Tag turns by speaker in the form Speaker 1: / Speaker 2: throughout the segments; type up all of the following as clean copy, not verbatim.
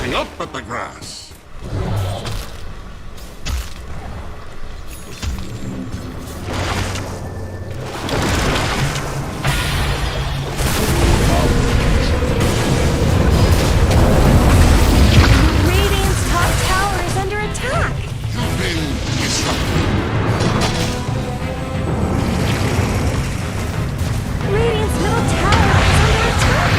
Speaker 1: looking up at the grass.
Speaker 2: Radiant's top tower is under attack.
Speaker 1: You've been disrupted.
Speaker 2: Radiant's middle tower is under attack.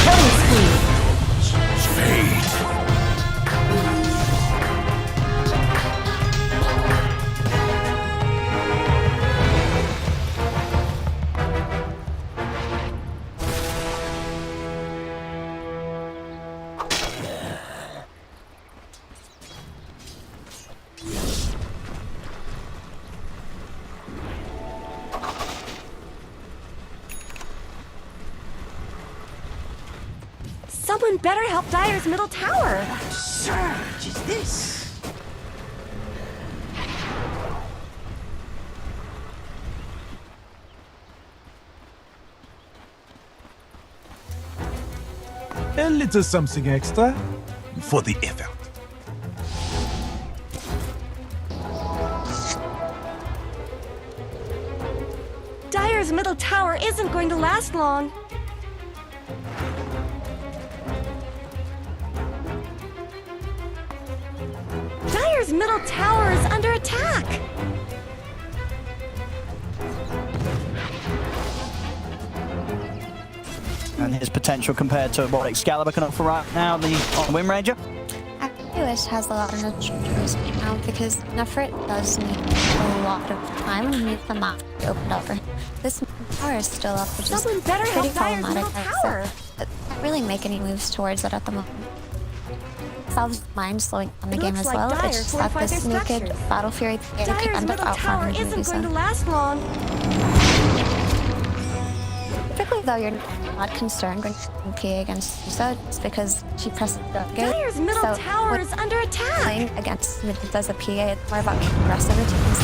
Speaker 2: Killing spree.
Speaker 1: Fate.
Speaker 2: Someone better help Dire's middle tower.
Speaker 3: Surge is this?
Speaker 4: A little something extra for the effort.
Speaker 2: Dire's middle tower isn't going to last long. Dire's middle tower is under attack.
Speaker 5: And his potential compared to what Excalibur can offer right now on the Wind Ranger.
Speaker 6: Wish has a lot of nurtures now because Nefrit does need a lot of time and needs the map to open up for him. This tower is still up, which
Speaker 2: Someone
Speaker 6: is
Speaker 2: better
Speaker 6: pretty
Speaker 2: help Dire's middle
Speaker 6: problematic.
Speaker 2: tower.
Speaker 6: So, can't really make any moves towards it at the moment. Salve's mind slowing down the
Speaker 2: It
Speaker 6: game
Speaker 2: looks
Speaker 6: as
Speaker 2: like
Speaker 6: well.
Speaker 2: Dire
Speaker 6: It's just that
Speaker 2: fortified
Speaker 6: this
Speaker 2: their
Speaker 6: naked
Speaker 2: structures.
Speaker 6: Battle Fury could
Speaker 2: Dire's
Speaker 6: end up
Speaker 2: middle tower
Speaker 6: outfarming
Speaker 2: isn't going to
Speaker 6: so.
Speaker 2: last long.
Speaker 6: Typically, though, you're not concerned when you're PA against Musa, it's because she presses the gate.
Speaker 2: Dire's middle
Speaker 6: So,
Speaker 2: tower
Speaker 6: when
Speaker 2: is under attack.
Speaker 6: playing against Midget as a PA, it's more about being aggressive at teams.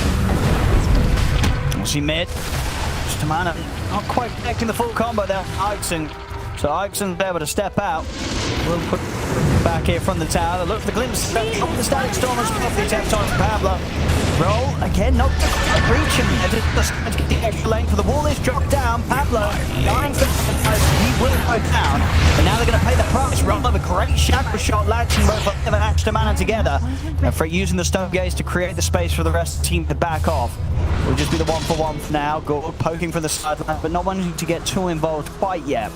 Speaker 5: We'll see mid. Just a man not quite connecting the full combo there. Ixon. So Ixon's able to step out. We'll put back here from the tower. Look for the glimpse. Up the static storm as well. The attempt on Pablo. Roll again, not quite reaching. Just to get the extra length for the wall is dropped down. Pablo, dying for he will go down. But now they're going to pay the price. Roll of a great shackle shot, latching both of them and Ashton Manor together. And for using the stone gaze to create the space for the rest of the team to back off. It'll just be the 1-for-1 for now. Gold poking from the sideline, but not wanting to get too involved quite yet.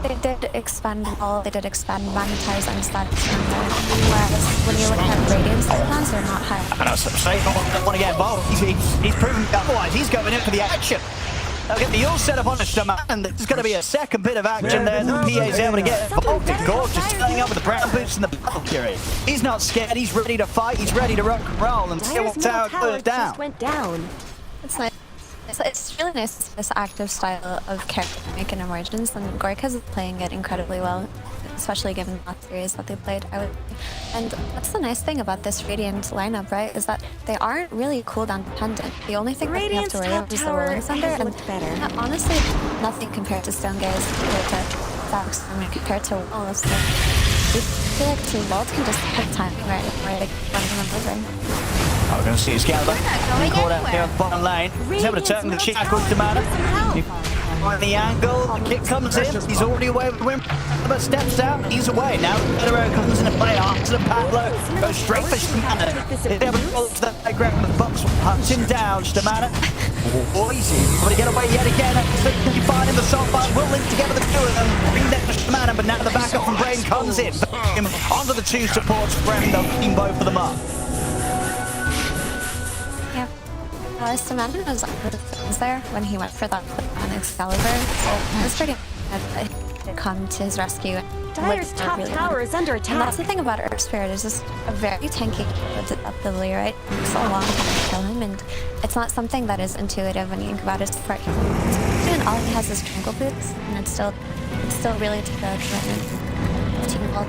Speaker 6: They did expand all, they did expand magnetize and static storm there. Whereas when you're looking at Radiance, the plans are not high.
Speaker 5: And I was say, don't want to get involved. He's proven otherwise. He's going in for the action. They'll get the all set up on the stomach, and there's going to be a second bit of action there. The PA's able to get involved. Gorgeous turning up with the brown boots and the battle fury. He's not scared. He's ready to fight. He's ready to rock and roll and see what
Speaker 2: Dire's
Speaker 5: tower
Speaker 2: middle tower
Speaker 5: goes down.
Speaker 2: just went down.
Speaker 6: It's nice. It's really nice to see this active style of character make an emergence, and Gorka's playing it incredibly well, especially given that series that they played. And that's the nice thing about this Radiant lineup, right? Is that they aren't really cooldown dependent. The only thing that they have to worry about is the rolling thunder, and
Speaker 2: better.
Speaker 6: honestly, nothing compared to Stone Gaze, compared to Fox, I mean, compared to Walls. I feel like Team Vault can just hit timing right like running them over.
Speaker 5: Oh, we're going to see Excalibur. He caught out here on the bottom lane. He's able to turn the shackles to Mana. On the angle, the kick comes in. He's already away with the win. But steps out, he's away. Now Federer comes into play after the Pablo. Goes straight for Stamana. He's able to roll to the background. The box hunts him down. Stamana. Oh, easy. Able to get away yet again. You find him the soft bar. Will link together the two of them. Bring that to Stamana, but now the backup from Brame comes in. Him onto the two supports. Brame, they'll team both of them up.
Speaker 6: Samantha was on the phones there when he went for that on Excalibur, so it was pretty good to come to his rescue.
Speaker 2: Dire's top tower is under
Speaker 6: And that's
Speaker 2: attack.
Speaker 6: the thing about Earth Spirit, is just a very tanky ability, right? It takes a long time to kill him, and it's not something that is intuitive when you think about his part. And all he has is Jungle Boots, and it's still really to the commitment. Team Vault,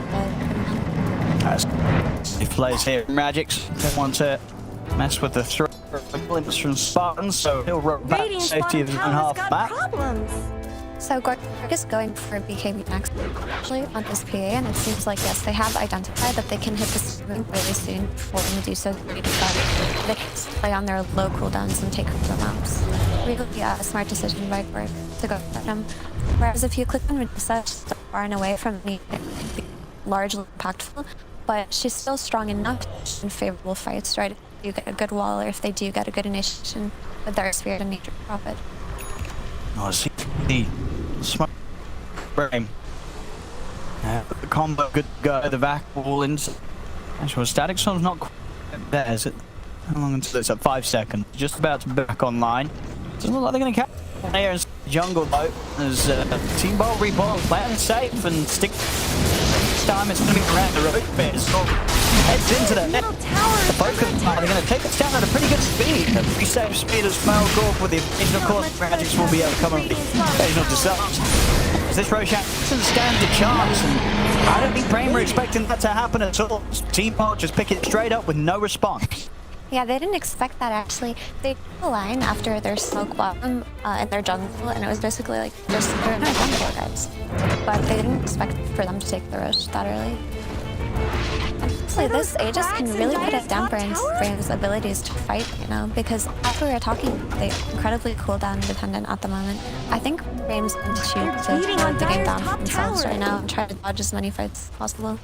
Speaker 5: As he plays here, Magic's don't want to Mess with the throw glimpse from Spartan, so he'll roll back to
Speaker 2: Radiant's
Speaker 5: safety of
Speaker 2: bottom
Speaker 5: his own
Speaker 2: tower's
Speaker 5: half
Speaker 2: got
Speaker 5: back.
Speaker 2: problems.
Speaker 6: So Gorg is going for BKB next actually on this PA, and it seems like yes, they have identified that they can hit this really soon before Medusa is ready to start. They can play on their low cooldowns and take over the maps. Really a smart decision by Gorg to go for them. Whereas if you click on Medusa, she's far and away from me, largely impactful, but she's still strong enough in favorable fights, right? If you get a good wall or if they do get a good initiation with their Spirit and Nature Prophet.
Speaker 5: Oh, see the smart Brame. The combo good go. The back wall into. Actually, Static Storm's not quite there, is it? How long until it's at 5 seconds? Just about to be back online. Doesn't look like they're going to catch there in jungle though. As Team Bolt Reborn playing it safe and stick. This time it's going to be around the road bit. So heads into the net. The focus are going to take us down at a pretty good speed. A pretty safe speed as well. Gorg with the occasional course magics will be able to come on the occasional disaster. As this Roshan doesn't stand a chance, and I don't think Brame were expecting that to happen at all. Team Bolt just pick it straight up with no response.
Speaker 6: Yeah, they didn't expect that actually. They took the line after their smoke bottom in their jungle, and it was basically like, just they're in our jungle, guys. But they didn't expect for them to take the rush that early. Honestly, this Aegis can really put a damper in Brame's abilities to fight, you know, because as we were talking, they're incredibly cooldown dependent at the moment. I think Brame's going to choose to slow the game down for themselves right now and try to dodge as many fights as possible.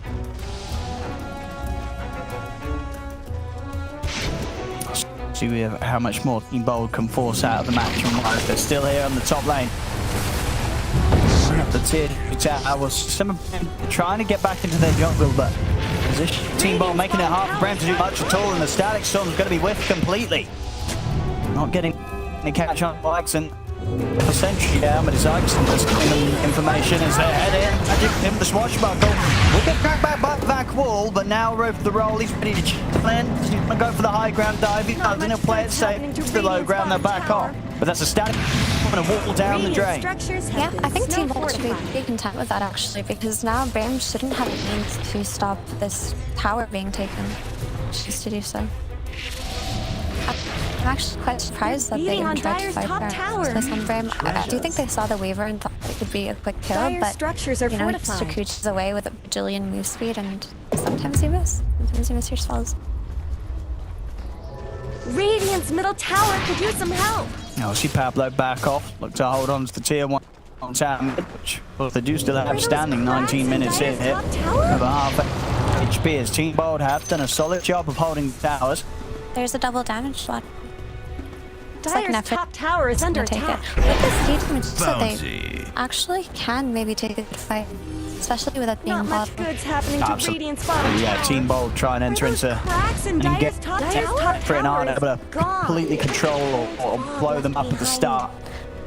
Speaker 5: See how much more Team Bold can force out of the match and why they're still here on the top lane. The tier 2 tower was some trying to get back into their jungle, but Team Bold making it hard for Brame to do much at all, and the Static Storm is going to be whiffed completely. Not getting any catch on Alex and a sentry down, but it's Ixon that's giving them information as they head in. Magic him the swashbuckle. We'll get cracked back by the back wall, but now Rope the roll. He's ready to chill in. He's going to go for the high ground dive. He doesn't. He'll play it safe. The low ground, they'll back off. But that's a Static going to wall down the drain.
Speaker 6: Yeah, I think Team Bolt should be pretty content with that actually, because now Brame shouldn't have a means to stop this tower being taken. Just to do so. I'm actually quite surprised that they even tried to fight this on Brame. I do think they saw the Weaver and thought it would be a quick kill, but you know, Strakuch's away with a bajillion move speed, and sometimes you miss. Sometimes you miss your spells.
Speaker 2: Radiant's middle tower could use some help.
Speaker 5: Now see Pablo back off, look to hold on to the tier 1 on tower mid, which well, they do still have standing 19 minutes in here. Over half HP as Team Bold have done a solid job of holding the towers.
Speaker 6: There's a double damage slot.
Speaker 2: Dire's top tower is under attack.
Speaker 6: With this damage, so they actually can maybe take a good fight, especially with it being
Speaker 2: Not much
Speaker 6: bottom.
Speaker 2: good's happening to Radiant's bottom
Speaker 5: Yeah,
Speaker 2: tower.
Speaker 5: Team Bold try and enter into and get for an aren't able to completely control or blow them up at the start.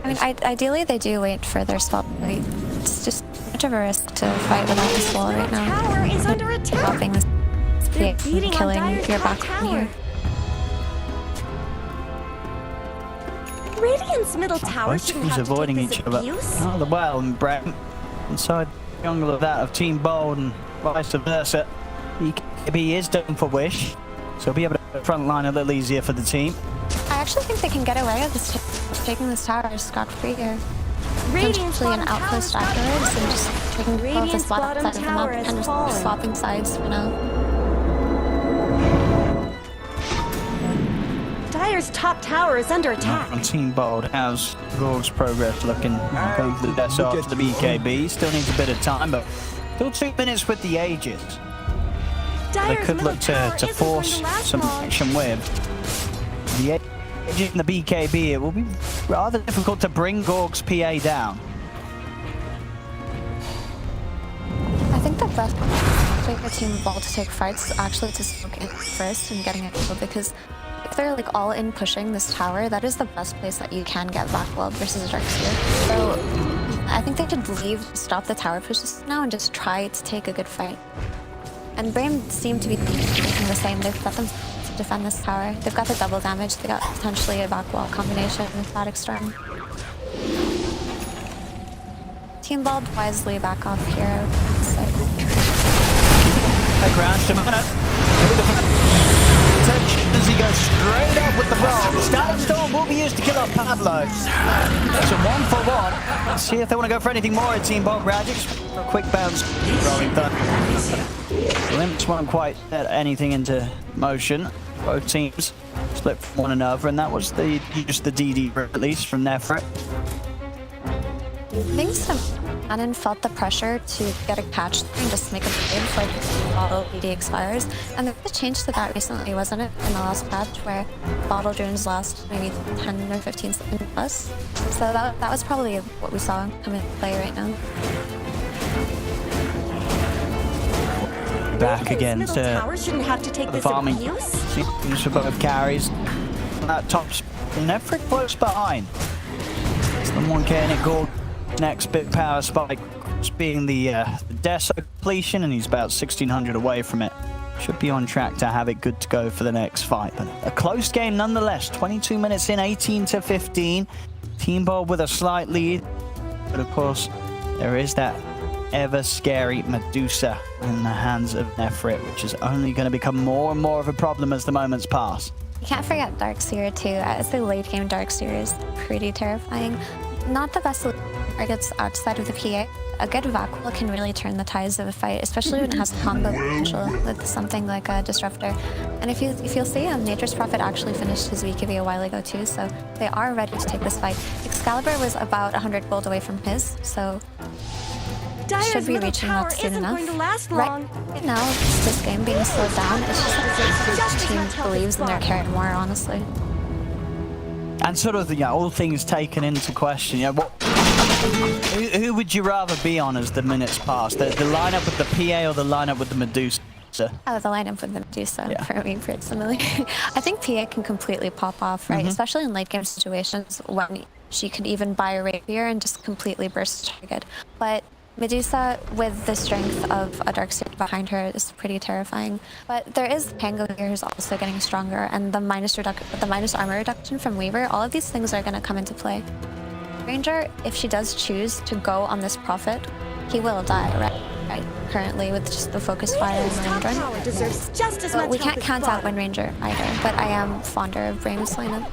Speaker 6: I mean, ideally they do wait for their spot. It's just much of a risk to fight without this wall right now.
Speaker 2: Tower is under attack.
Speaker 6: Stopping this
Speaker 2: They're
Speaker 6: and
Speaker 2: beating on
Speaker 6: killing
Speaker 2: Dire's
Speaker 6: your
Speaker 2: top
Speaker 6: back
Speaker 2: tower.
Speaker 6: here.
Speaker 2: Radiant's middle tower shouldn't
Speaker 5: Teams
Speaker 2: have to
Speaker 5: avoiding
Speaker 2: take this
Speaker 5: each other.
Speaker 2: abuse.
Speaker 5: Oh, the well and Brame inside the jungle of that of Team Bold and vice versa. BKB is done for Wish, so he'll be able to front line a little easier for the team.
Speaker 6: I actually think they can get away with this, taking this tower scot-free here.
Speaker 2: Radiant's
Speaker 6: Potentially an
Speaker 2: bottom
Speaker 6: outpost
Speaker 2: tower's got
Speaker 6: afterwards and just taking both
Speaker 2: Radiant's
Speaker 6: this bottom
Speaker 2: bottom
Speaker 6: side of the
Speaker 2: tower
Speaker 6: map
Speaker 2: has
Speaker 6: and just
Speaker 2: fallen.
Speaker 6: swapping sides for now.
Speaker 2: Dire's top tower is under attack.
Speaker 5: On Team Bold, how's Gorg's progress looking? Going for the death after the BKB. Still needs a bit of time, but still 2 minutes with the Aegis. They
Speaker 2: Dire's
Speaker 5: could
Speaker 2: middle
Speaker 5: look
Speaker 2: tower
Speaker 5: to
Speaker 2: isn't going
Speaker 5: force
Speaker 2: to last
Speaker 5: some
Speaker 2: long.
Speaker 5: action with. The Aegis and the BKB, it will be rather difficult to bring Gorg's PA down.
Speaker 6: I think the best way for Team Bolt to take fights is actually to smoke it first and getting it killed, because if they're like all in pushing this tower, that is the best place that you can get backwell versus Darkseer. So I think they should leave, stop the tower pushes now and just try to take a good fight. And Brame seem to be thinking the same. They've got them to defend this tower. They've got the double damage. They got potentially a backwell combination with Static Storm. Team Bold wisely back off here.
Speaker 5: Ground to Mana. As he goes with the roll. Static Storm will be used to kill off Pablo. It's a 1-for-1. Let's see if they want to go for anything more at Team Bolt. Radix for a quick bounce. Rolling thunder. Limps won't quite set anything into motion. Both teams split from one another, and that was just the DD release from their threat.
Speaker 6: I think Shannon felt the pressure to get a catch and just make a play before the bottle DD expires. And there was a change to that recently, wasn't it? In the last patch where bottle drones last maybe 10 or 15 seconds plus. So that was probably what we saw come into play right now.
Speaker 5: Back again
Speaker 2: Middle
Speaker 5: to
Speaker 2: tower shouldn't have to take
Speaker 5: the
Speaker 2: this
Speaker 5: farming.
Speaker 2: abuse.
Speaker 5: Use for both carries. That top's never close behind. It's the 1k and it gold. Next big power spike being the Deso completion, and he's about 1600 away from it. Should be on track to have it good to go for the next fight. But a close game nonetheless. 22 minutes in, 18-15. Team Bob with a slight lead. But of course, there is that ever scary Medusa in the hands of Nefrit, which is only going to become more and more of a problem as the moments pass.
Speaker 6: You can't forget Darkseer too. As the late game Darkseer is pretty terrifying. Not the best targets outside of the PA. A good Vacuole can really turn the tides of a fight, especially when it has combo potential with something like a Disruptor. And if you'll see, Nature's Prophet actually finished his BKB a while ago too, so they are ready to take this fight. Excalibur was about 100 gold away from his, so should be reaching that soon enough. Right now, this game being slowed down, it's just that each team believes in their carry more, honestly.
Speaker 5: And sort of, all things taken into question, who would you rather be on as the minutes pass? The lineup with the PA or the lineup with the Medusa?
Speaker 6: Oh, the lineup with the Medusa, for me personally. I think PA can completely pop off, right? Especially in late game situations when she could even buy a rapier and just completely burst target. But Medusa, with the strength of a Darkseer behind her, is pretty terrifying. But there is Pango here who's also getting stronger, and the minus armor reduction from Weaver, all of these things are going to come into play. Ranger, if she does choose to go on this Prophet, he will die, right? Currently, with just the focus fire and the range run. But we can't count out Wind Ranger either, but I am fonder of Brame's lineup.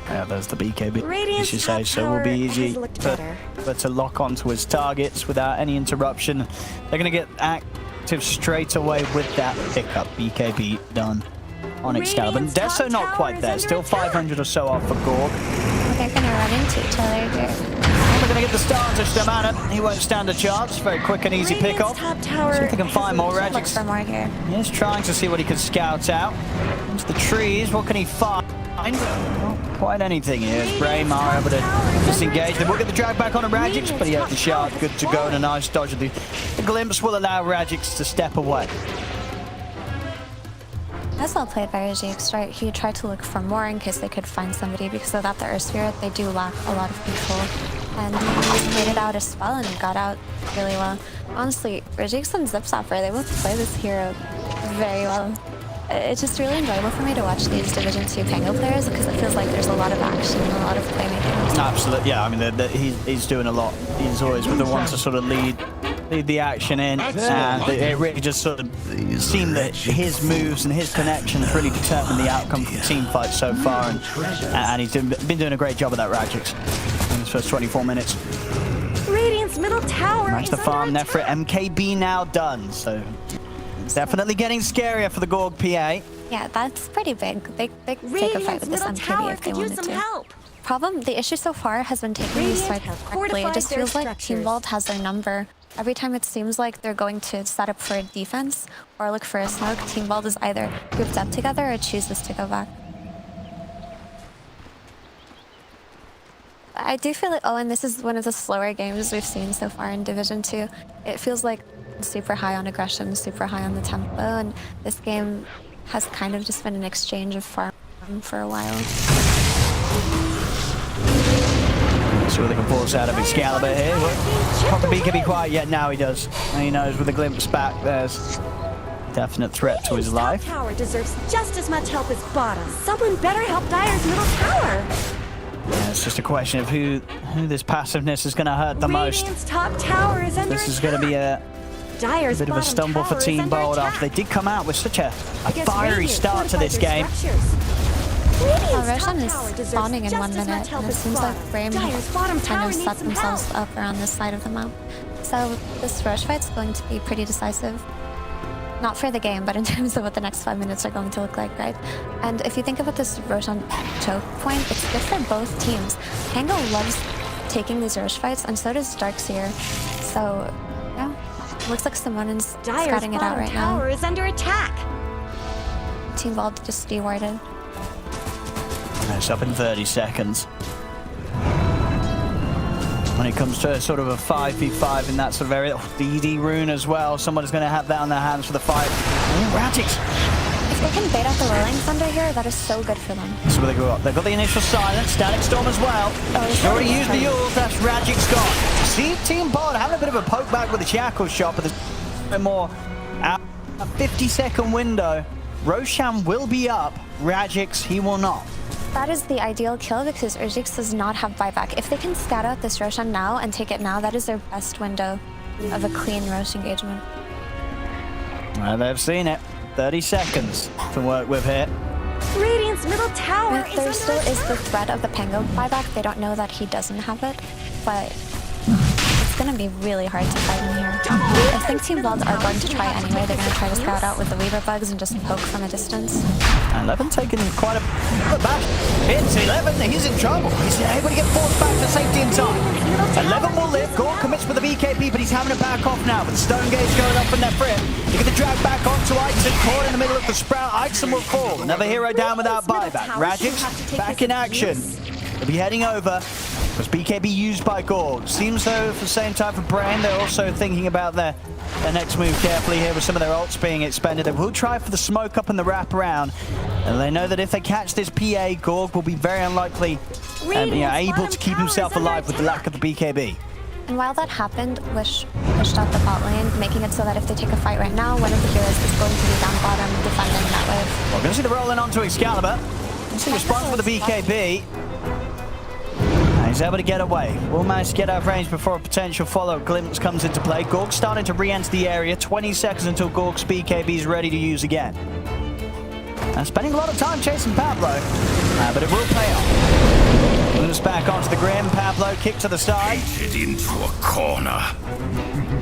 Speaker 5: Yeah, there's the BKB, you should say, so it will be easy to lock onto his targets without any interruption. They're going to get active straight away with that pickup. BKB done on Excalibur. Deso not quite there, still 500 or so off for Gorg.
Speaker 6: They're going to run into each other here.
Speaker 5: We're going to get the star to Stamana. He won't stand a chance. Very quick and easy pick-off. See if they can find more. Regix is trying to see what he can scout out. Into the trees, what can he find? Not quite anything here. Brame are able to disengage. They will get the drag back on a Radix, but he has the shard good to go, and a nice dodge of the glimpse will allow Radix to step away.
Speaker 6: That's well played by Regix, right? He tried to look for more in case they could find somebody, because without the Earth Spirit, they do lack a lot of control. And he made it out as well and got out really well. Honestly, Regix and Zipzopper, they both play this hero very well. It's just really enjoyable for me to watch these Division 2 Pango players, because it feels like there's a lot of action and a lot of playmaking.
Speaker 5: Absolutely, yeah. I mean, he's doing a lot. He's always with the one to sort of lead the action in, and it really just sort of seemed that his moves and his connections really determined the outcome for the team fight so far, and he's been doing a great job of that, Radix, in his first 24 minutes.
Speaker 2: Radiant's middle tower
Speaker 5: Nice to farm Nefrit. MKB now done, so definitely getting scarier for the Gorg PA.
Speaker 6: Yeah, that's pretty big. They take a fight with this MKB if they wanted to. The issue so far has been taking these fights correctly. It just feels like Team Bolt has their number. Every time it seems like they're going to set up for a defense or look for a smoke, Team Bolt is either grouped up together or chooses to go back. I do feel like, and this is one of the slower games we've seen so far in Division 2. It feels like super high on aggression, super high on the tempo, and this game has kind of just been an exchange of farm for a while.
Speaker 5: See what they can force out of Excalibur here. Not the BKB quite yet, now he does. And he knows with a glimpse back, there's definite threat to his life.
Speaker 2: Tower deserves just as much help as bottom. Someone better help Dire's middle tower.
Speaker 5: Yeah, it's just a question of who this passiveness is going to hurt the most.
Speaker 2: Top tower is under
Speaker 5: This is going to be a
Speaker 2: Dyer's
Speaker 5: Bit of a
Speaker 2: bottom
Speaker 5: stumble for
Speaker 2: tower is
Speaker 5: Team
Speaker 2: under
Speaker 5: Bold
Speaker 2: attack.
Speaker 5: after they did come out with such a
Speaker 2: Against
Speaker 5: fiery
Speaker 2: Radiant,
Speaker 5: start to
Speaker 2: fortify
Speaker 5: this
Speaker 2: their
Speaker 5: game.
Speaker 2: structures. Radiant's top
Speaker 6: Roshan is
Speaker 2: tower deserves
Speaker 6: spawning in
Speaker 2: just
Speaker 6: 1
Speaker 2: as much
Speaker 6: minute,
Speaker 2: help
Speaker 6: and it
Speaker 2: as
Speaker 6: seems like
Speaker 2: bottom.
Speaker 6: Brame
Speaker 2: Dyer's bottom tower
Speaker 6: kind of
Speaker 2: needs
Speaker 6: set
Speaker 2: some
Speaker 6: themselves
Speaker 2: help.
Speaker 6: up around this side of the map. So this Roche fight's going to be pretty decisive. Not for the game, but in terms of what the next 5 minutes are going to look like, right? And if you think about this Roshan choke point, it's good for both teams. Pango loves taking these Roche fights, and so does Darkseer. So, yeah, looks like Simonin's
Speaker 2: Dyer's
Speaker 6: scouting it out
Speaker 2: bottom
Speaker 6: right
Speaker 2: tower
Speaker 6: now.
Speaker 2: is under attack.
Speaker 6: Team Vault just dewarded.
Speaker 5: It's up in 30 seconds. When it comes to sort of a 5v5 in that sort of area, the ED rune as well, someone's going to have that on their hands for the fight. Ooh, Radix!
Speaker 6: If they can bait out the rolling thunder here, that is so good for them.
Speaker 5: So they got, they've got the initial silence, Static Storm as well.
Speaker 6: he's
Speaker 5: Already
Speaker 6: already
Speaker 5: used the
Speaker 6: started.
Speaker 5: ult, that's Radix got. See, Team Bod having a bit of a poke back with the Shackle shot, but there's a bit more out. A 50-second window. Roshan will be up, Radix, he will not.
Speaker 6: That is the ideal kill because Urgix does not have buyback. If they can scout out this Roshan now and take it now, that is their best window of a clean Roche engagement.
Speaker 5: Well, they've seen it. 30 seconds to work with here.
Speaker 2: Radiant's middle tower is
Speaker 6: There
Speaker 2: under
Speaker 6: still
Speaker 2: attack.
Speaker 6: is the threat of the Pango buyback. They don't know that he doesn't have it, but it's going to be really hard to fight in here. I think Team Blood are going to try anyway. They're going to try to scout out with the Weaver bugs and just poke from a distance.
Speaker 5: And 11 taking quite a back. It's 11, he's in trouble. He's able to get forced back to safety in time. 11 will live. Gore commits with the BKB, but he's having to back off now. But Stone Gage going up in their front. They get the drag back onto Ixon. Caught in the middle of the sprout. Ixon will fall. Another hero down without buyback. Radix back in action. They'll be heading over. Was BKB used by Gorg? Seems though for the same time for Brame, they're also thinking about their next move carefully here with some of their ults being expended. They will try for the smoke up and the wrap around. And they know that if they catch this PA, Gorg will be very unlikely able to keep himself alive with the lack of the BKB.
Speaker 6: And while that happened, Wish pushed out the bot lane, making it so that if they take a fight right now, one of the heroes is going to be down bottom defending that wave.
Speaker 5: We're going to see the rolling onto Excalibur. Let's see response with the BKB. He's able to get away. Will manage to get out of range before a potential follow-up glimpse comes into play. Gorg's starting to re-enter the area. 20 seconds until Gorg's BKB is ready to use again. And spending a lot of time chasing Pablo, but it will pay off. Moves back onto the Grim. Pablo kick to the side.
Speaker 1: Baited into a corner.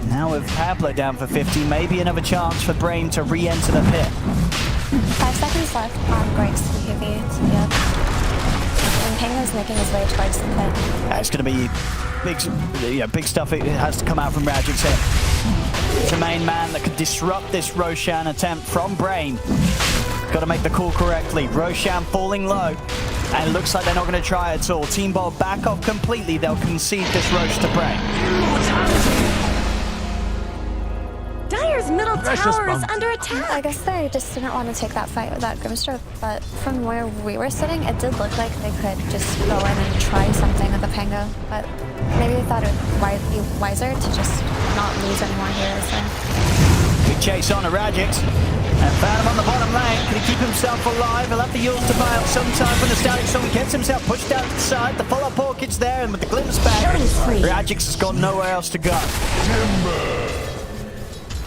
Speaker 5: Now with Pablo down for 50, maybe another chance for Brame to re-enter the pit.
Speaker 6: 5 seconds left on Greg's BKB, so yeah. And Pango's making his way towards the pit.
Speaker 5: That's going to be big stuff. It has to come out from Radix here. It's a main man that could disrupt this Roshan attempt from Brame. Got to make the call correctly. Roshan falling low. And it looks like they're not going to try at all. Team Ball back off completely. They'll concede this Roche to Brame.
Speaker 2: Dyer's middle
Speaker 4: Precious
Speaker 2: tower is
Speaker 4: bump.
Speaker 2: under attack.
Speaker 6: I guess they just didn't want to take that fight with that Grimstroke, but from where we were sitting, it did look like they could just go in and try something with the Pango, but maybe they thought it would be wiser to just not lose any more heroes there.
Speaker 5: Big chase on to Radix. And found him on the bottom lane. Can he keep himself alive? He'll have to use to buy out sometime when the Static Storm gets himself pushed out to the side. The follow-up orchid's there, and with the glimpse back, Radix has got nowhere else to go.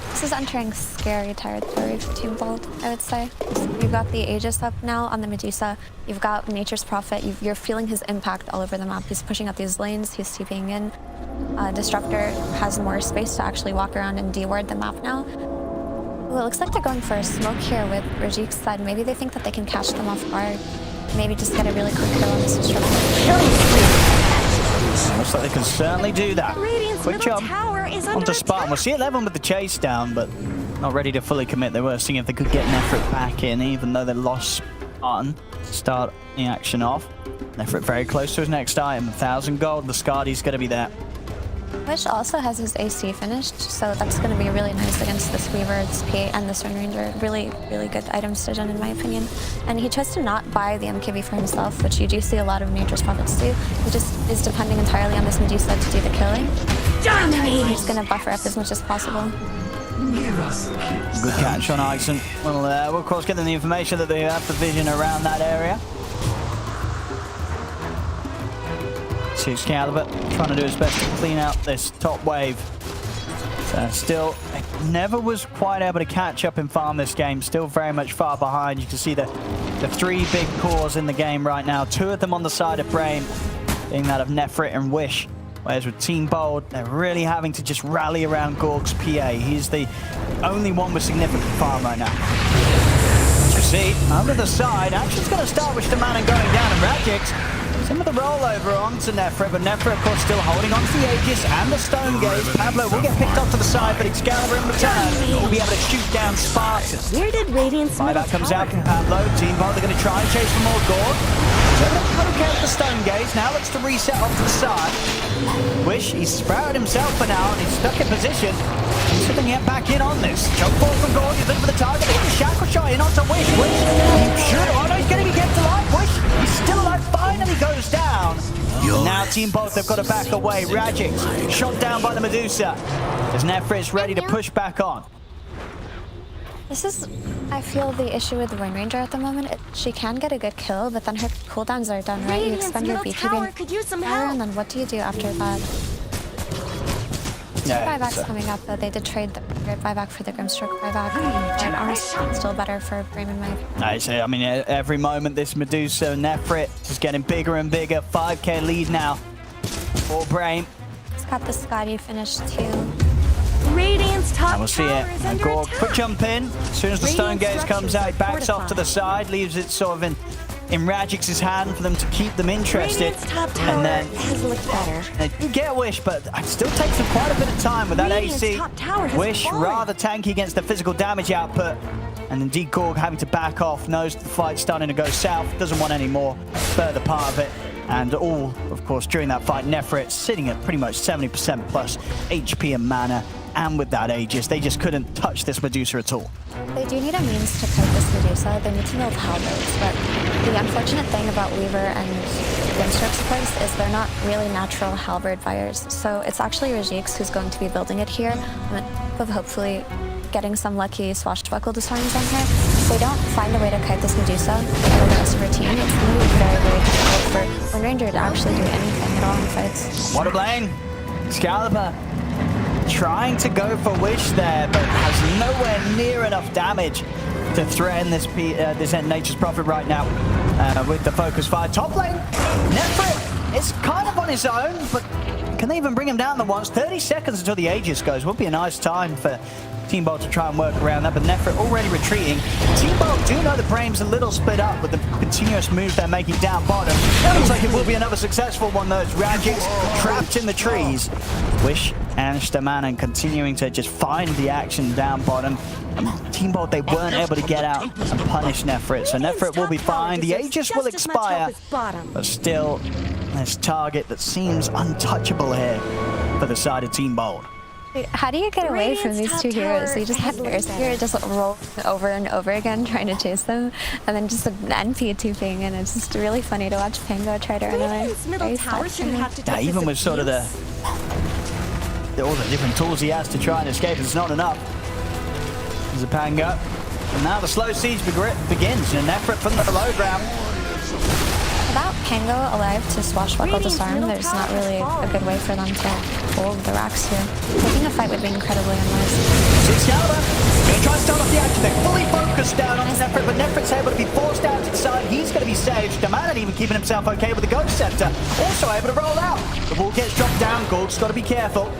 Speaker 6: This is entering scary territory for Team Bold, I would say. You've got the Aegis up now on the Medusa. You've got Nature's Prophet. You're feeling his impact all over the map. He's pushing out these lanes. He's TPing in. Disruptor has more space to actually walk around and deward the map now. Well, it looks like they're going for a smoke here with Rajik's side. Maybe they think that they can catch them off guard. Maybe just get a really quick kill on this Disruptor.
Speaker 5: Looks like they can certainly do that.
Speaker 2: Radiant's
Speaker 5: Quick
Speaker 2: middle
Speaker 5: jump
Speaker 2: tower is under
Speaker 5: onto Spartan. We'll see 11 with the chase down, but not ready to fully commit. They were seeing if they could get an effort back in, even though they lost Spartan to start the action off. Effort very close to his next item. 1,000 gold. The Scardy's going to be there.
Speaker 6: Wish also has his AC finished, so that's going to be really nice against this Weaver, this PA, and the Stone Ranger. Really, really good items to Jin, in my opinion. And he chose to not buy the MKB for himself, which you do see a lot of Nature's Prophets do. He just is depending entirely on this Medusa to do the killing. He's just going to buffer up as much as possible.
Speaker 5: Good catch on Ixon. We'll of course get them the information that they have the vision around that area. See Excalibur trying to do his best to clean out this top wave. Still, never was quite able to catch up and farm this game. Still very much far behind. You can see the three big cores in the game right now. Two of them on the side of Brame, being that of Nefrit and Wish. Whereas with Team Bold, they're really having to just rally around Gorg's PA. He's the only one with significant farm right now. As you see, over the side, action's going to start with Stamanen going down, and Radix some of the rollover onto Nefrit, but Nefrit, of course, still holding on to the Aegis and the Stone Gaze. Pablo will get picked off to the side, but Excalibur in return will be able to shoot down Spartan.
Speaker 2: Where did Radiant's middle
Speaker 5: That comes
Speaker 2: tower
Speaker 5: out from Pablo. Team Bold are going to try and chase for more Gorg. So they're going to poke out the Stone Gaze. Now looks to reset off to the side. Wish, he's sprouted himself for now, and he's stuck in position. He's going to get back in on this. Choke ball from Gorg. He's looking for the target. They get the shackle shot in onto Wish. Wish, oh no, he's going to be kept alive. Wish, he's still alive. Finally goes down. And now Team Both have got to back away. Radix shot down by the Medusa as Nefrit's ready to push back on.
Speaker 6: This is, I feel, the issue with the Wind Ranger at the moment. She can get a good kill, but then her cooldowns are done, right? You expend your BKB and then what do you do after that? Buybacks coming up, though. They did trade the buyback for the Grimstroke buyback. And honestly, still better for Brame and Mike.
Speaker 5: I mean, every moment this Medusa Nefrit is getting bigger and bigger. 5k lead now for Brame.
Speaker 6: It's got the Scotty finish, too.
Speaker 2: Radiant's top
Speaker 5: we'll see it. And Gorg quick jump in. As soon as the Stone Gaze comes out, he backs off to the side, leaves it sort of in Radix's hand for them to keep them interested. And then
Speaker 2: has looked better.
Speaker 5: You get Wish, but it still takes them quite a bit of time with that AC. Wish rather tanky against the physical damage output. And indeed Gorg having to back off, knows the fight's starting to go south, doesn't want any more further part of it. And all, of course, during that fight, Nefrit sitting at pretty much 70% plus HP and mana. And with that Aegis, they just couldn't touch this Medusa at all.
Speaker 6: They do need a means to fight this Medusa. They need to build halberds, but the unfortunate thing about Weaver and Grimstroke supports is they're not really natural halberd buyers. So it's actually Rajix who's going to be building it here, of hopefully getting some lucky swashbuckle disarms on her. If they don't find a way to kite this Medusa for the rest of her team, it's going to be very, very difficult for Wind Ranger to actually do anything at all in fights.
Speaker 5: What a lane! Excalibur trying to go for Wish there, but has nowhere near enough damage to threaten this End Nature's Prophet right now with the focus fire. Top lane, Nefrit is kind of on his own, but can they even bring him down the once? 30 seconds until the Aegis goes. Would be a nice time for Team Bolt to try and work around that, but Nefrit already retreating. Team Bolt do know the Brame's a little split up with the continuous moves they're making down bottom. It looks like it will be another successful one though. It's Radix trapped in the trees. Wish and Stamanen continuing to just find the action down bottom. And Team Bolt, they weren't able to get out and punish Nefrit, so Nefrit will be fine. The Aegis will expire, but still, this target that seems untouchable here for the side of Team Bolt.
Speaker 6: How do you get away from these two heroes? You just have Earth here just roll over and over again trying to chase them, and then just an NP tubing, and it's just really funny to watch Pango try to run away.
Speaker 5: Yeah, even with sort of all the different tools he has to try and escape, it's not enough. There's a Pango. And now the slow siege begins in an effort from the low ground.
Speaker 6: Without Pango alive to swashbuckle disarm, there's not really a good way for them to hold the racks here. Taking a fight would be incredibly unwise.
Speaker 5: Excalibur gonna try and start off the action. They're fully focused down on Nefrit, but Nefrit's able to be forced out to the side. He's gonna be saved. Stamanen even keeping himself okay with the Ghost Scepter. Also able to roll out. The ball gets dropped down. Gorg's got to be careful.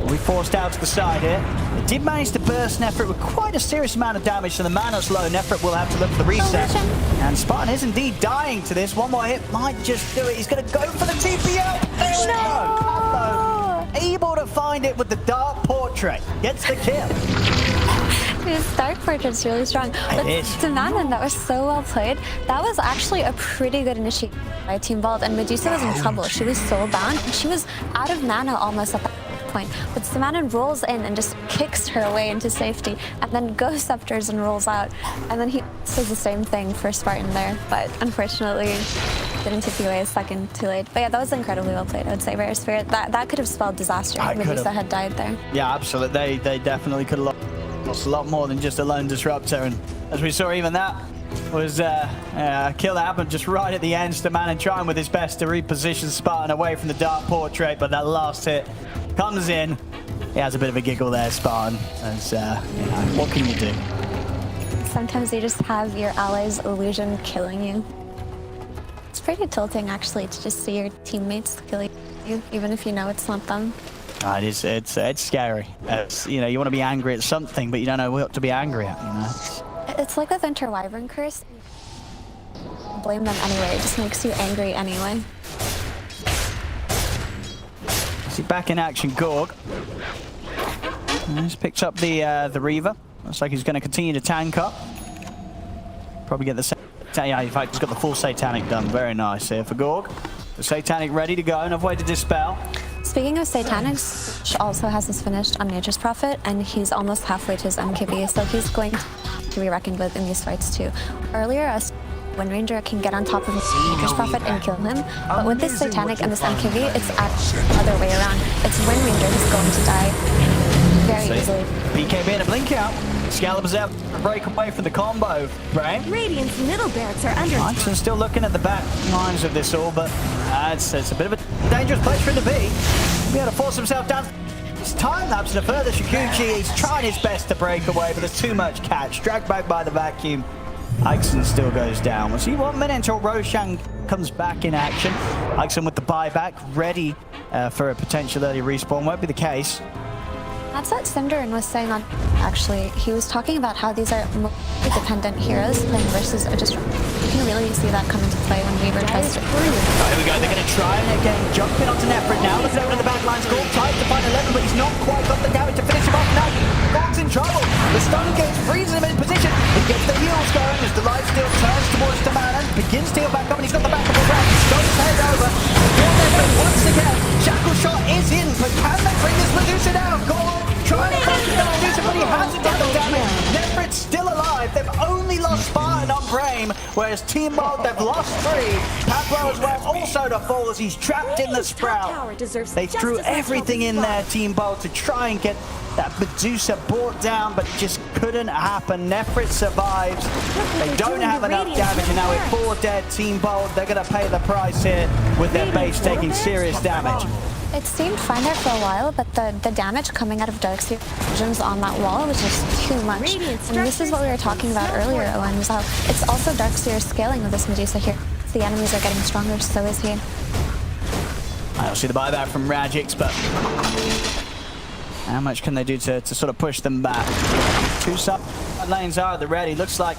Speaker 5: Will be forced out to the side here. They did manage to burst Nefrit with quite a serious amount of damage, so the mana's low. Nefrit will have to look for the reset. And Spartan is indeed dying to this. One more hit might just do it. He's going to go for the TPO. There we go. Pablo able to find it with the Dark Portrait. Gets the kill.
Speaker 6: His Dark Portrait's really strong. But Stamanen, that was so well played. That was actually a pretty good initiative by Team Vault, and Medusa was in trouble. She was soul bound, and she was out of mana almost at that point. But Stamanen rolls in and just kicks her away into safety, and then Ghost Scepters and rolls out. And then he does the same thing for Spartan there, but unfortunately didn't tip you away a second too late. But yeah, that was incredibly well played, I would say. Rare Spirit, that could have spelled disaster if Medusa had died there.
Speaker 5: Yeah, absolutely. They definitely could have lost a lot more than just a lone disruptor, and as we saw, even that was a kill that happened just right at the end. Stamanen trying with his best to reposition Spartan away from the Dark Portrait, but that last hit comes in he has a bit of a giggle there, Spartan. As, you know, what can you do?
Speaker 6: Sometimes you just have your allies' illusion killing you. It's pretty tilting, actually, to just see your teammates killing you, even if you know it's not them.
Speaker 5: It's scary. You know, you want to be angry at something, but you don't know what to be angry at, you know?
Speaker 6: It's like with Winter Wyvern Curse. Blame them anyway, it just makes you angry anyway.
Speaker 5: See, back in action, Gorg. He's picked up the Reaver. Looks like he's going to continue to tank up. Probably get the... Yeah, in fact, he's got the full Satanic done. Very nice here for Gorg. The Satanic ready to go, enough way to dispel.
Speaker 6: Speaking of Satanics, Sh also has this finished on Nature's Prophet, and he's almost halfway to his MKB, so he's going to be reckoned with in these fights too. Earlier, a Wind Ranger can get on top of Nature's Prophet and kill him, but with this Satanic and this MKB, it's actually the other way around. It's Wind Ranger who's going to die very easily.
Speaker 5: BKB in a blink out. Excalibur's out to break away from the combo, right?
Speaker 2: Radiant's middle barracks are under.
Speaker 5: Ixon's still looking at the back lines of this all, but it's a bit of a dangerous place for him to be. Be able to force himself down. He's time-lapsing a further Shikuchi. He's trying his best to break away, but there's too much catch. Dragged back by the vacuum. Ixon still goes down. We'll see 1 minute until Roshan comes back in action. Ixon with the buyback, ready for a potential early respawn. Won't be the case.
Speaker 6: That's what Cinderin was saying on, actually. He was talking about how these are dependent heroes playing versus a just. You can really see that come into play when Weaver tries to.
Speaker 5: Here we go, they're going to try and again jump in onto Nefrit now. Looking over to the back line, Gorg tries to find 11, but he's not quite got the damage to finish him off now. Gorg's in trouble. The stun gauge freezes him in position. He gets the heals going as the light still turns towards Tamana. Begins to heal back up, and he's got the back of the round. He's got his head over. Nefrit once again. Shackle shot is in, but can they bring this Medusa down? Gorg trying to crush the Medusa, but he hasn't done the damage. Nefrit's still alive. They've only lost Spartan on Brame, whereas Team Bold, they've lost 3. Pablo as well, also to fall as he's trapped in the Sprout. They threw everything in there, Team Bold, to try and get that Medusa brought down, but it just couldn't happen. Nefrit survives. They don't have enough damage, and now with 4 dead, Team Bold, they're going to pay the price here with their base taking serious damage.
Speaker 6: It seemed fine there for a while, but the damage coming out of Darkseer visions on that wall was just too much. And this is what we were talking about earlier, Owen, was how it's also Darkseer scaling of this Medusa here. The enemies are getting stronger, so is he.
Speaker 5: I don't see the buyback from Radix, but how much can they do to sort of push them back? 2 sub lanes are at the ready. Looks like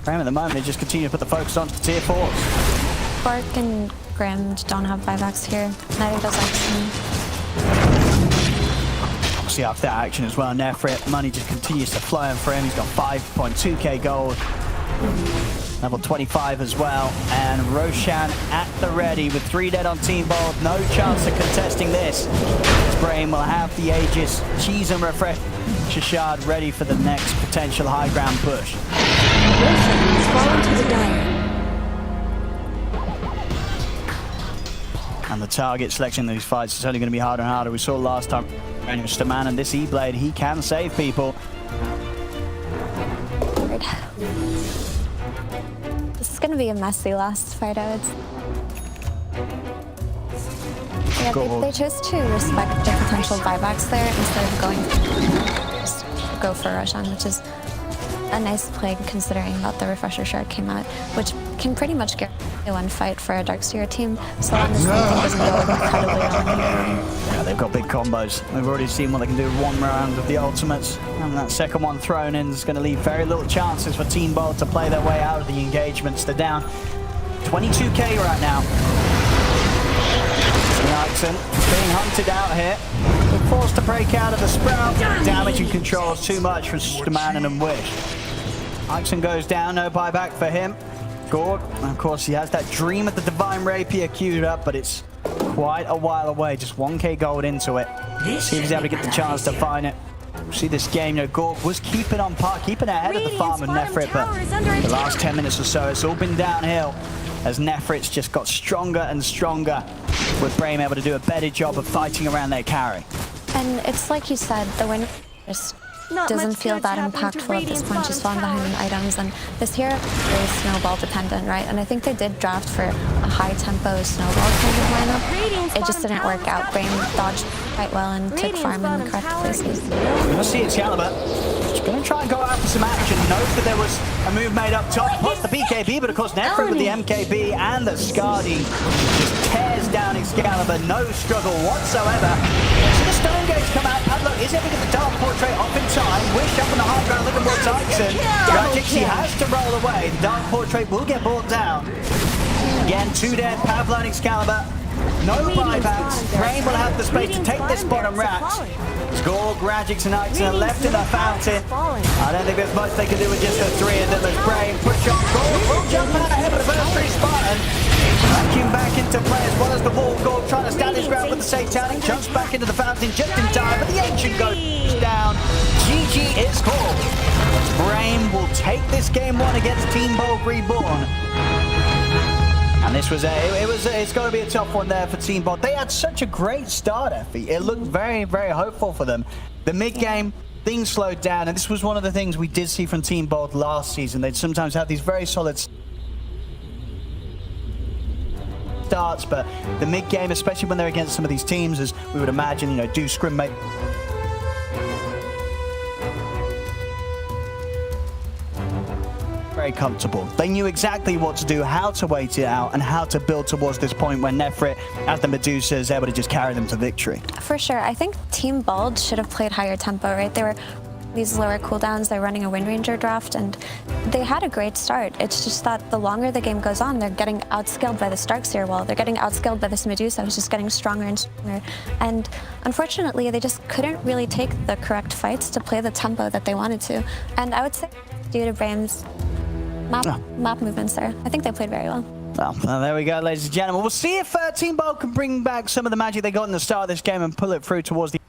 Speaker 5: Brame at the moment, they just continue to put the focus on tier 4s.
Speaker 6: Bark and Grim don't have buybacks here. Neither does Ixon.
Speaker 5: Obviously after that action as well, Nefrit, money just continues to flow in for him. He's got 5.2k gold. Level 25 as well. And Roshan at the ready with 3 dead on Team Bold. No chance of contesting this. Brame will have the Aegis, Cheese and Refresh Shashard ready for the next potential high ground push.
Speaker 2: Roshan has fallen to the dire.
Speaker 5: And the target selection in these fights is only going to be harder and harder. We saw last time, Staman and this E-Blade, he can save people.
Speaker 6: This is going to be a messy last fight, I would say. Yeah, they chose to respect the potential buybacks there instead of going just go for Roshan, which is a nice play considering that the Refresher Shard came out, which can pretty much get one fight for a Darkseer team, so long as something doesn't go incredibly wrong.
Speaker 5: Yeah, they've got big combos. We've already seen what they can do with 1 round of the ultimates, and that second one thrown in is going to leave very little chances for Team Bold to play their way out of the engagements. They're down 22k right now. Ixon being hunted out here. They're forced to break out of the Sprout. Damage and control is too much for Stamanen and Wish. Ixon goes down, no buyback for him. Gorg, and of course he has that Dream of the Divine Rapier queued up, but it's quite a while away, just 1k gold into it. See if he's able to get the chance to find it. See this game, Gorg was keeping on par, keeping ahead of the farm with Nefrit, but the last 10 minutes or so, it's all been downhill as Nefrit's just got stronger and stronger, with Brame able to do a better job of fighting around their carry.
Speaker 6: And it's like you said, the win just doesn't feel that impactful at this point, just falling behind in items, and this hero is very snowball dependent, right? And I think they did draft for a high tempo snowball kind of lineup. It just didn't work out. Brame dodged quite well and took farm in the correct places.
Speaker 5: We'll see Excalibur. Just going to try and go out for some action. Knows that there was a move made up top. Puts the BKB, but of course Nefrit with the MKB and the Skadi just tears down Excalibur. No struggle whatsoever. So the Stone Gates come out. Padlock is able to get the Dark Portrait off in time. Wish up on the hard ground looking more Tyson. He has to roll away. The Dark Portrait will get brought down. Again, 2 dead. Pavlo and Excalibur. No buybacks. Brame will have the space to take this bottom rack. Score, Gragix and Ixon are left in the fountain. I don't think there's much they can do with just the 3 of them as Brame push on goal. Will jump out ahead of the first 3 Spartan. Vacuum back into play as well as the wall goal, trying to stand his ground with the Satanic. Jumps back into the fountain just in time, but the Ancient goes down. GG is called. Brame will take this game 1 against Team Bold Reborn. And this was it's going to be a tough one there for Team Bold. They had such a great start, Effie. It looked very, very hopeful for them. The mid-game, things slowed down, and this was one of the things we did see from Team Bold last season. They'd sometimes have these very solid starts, but the mid-game, especially when they're against some of these teams, as we would imagine, you know, do scrim mate. Very comfortable. They knew exactly what to do, how to wait it out, and how to build towards this point when Nefrit, as the Medusa, is able to just carry them to victory.
Speaker 6: For sure. I think Team Bald should have played higher tempo, right? They were these lower cooldowns, they're running a Wind Ranger draft, and they had a great start. It's just that the longer the game goes on, they're getting outscaled by the Starkseer wall. They're getting outscaled by this Medusa, who's just getting stronger and stronger. And unfortunately, they just couldn't really take the correct fights to play the tempo that they wanted to. And I would say due to Brame's map movements there. I think they played very well.
Speaker 5: Well, there we go, ladies and gentlemen. We'll see if Team Bold can bring back some of the magic they got in the start of this game and pull it through towards the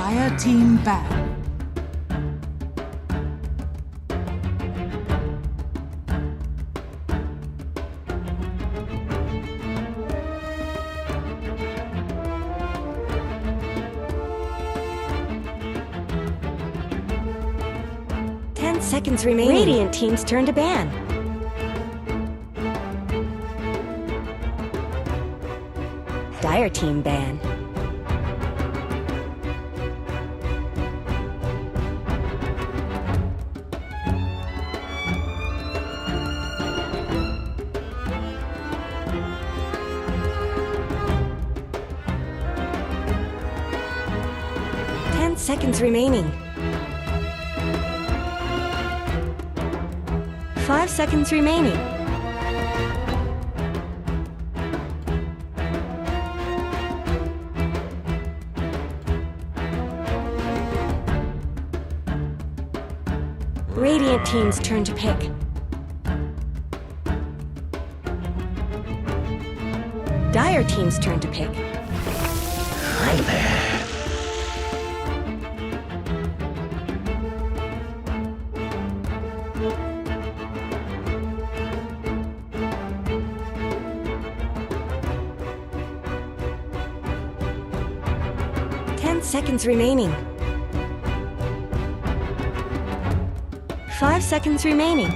Speaker 3: Dire team ban.
Speaker 2: Seconds remaining. Radiant team's turn to ban. Dire team ban. Seconds remaining. 5 seconds remaining. Radiant team's turn to pick. Dire team's turn to pick.
Speaker 1: Hi there.
Speaker 2: 10 seconds remaining. 5 seconds remaining.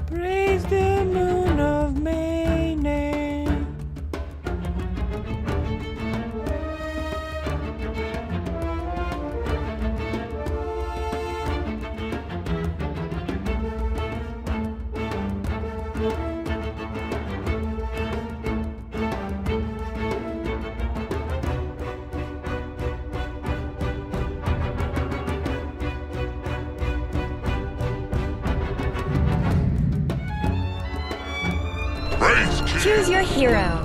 Speaker 5: Praise the moon of Maine.
Speaker 2: Choose your hero.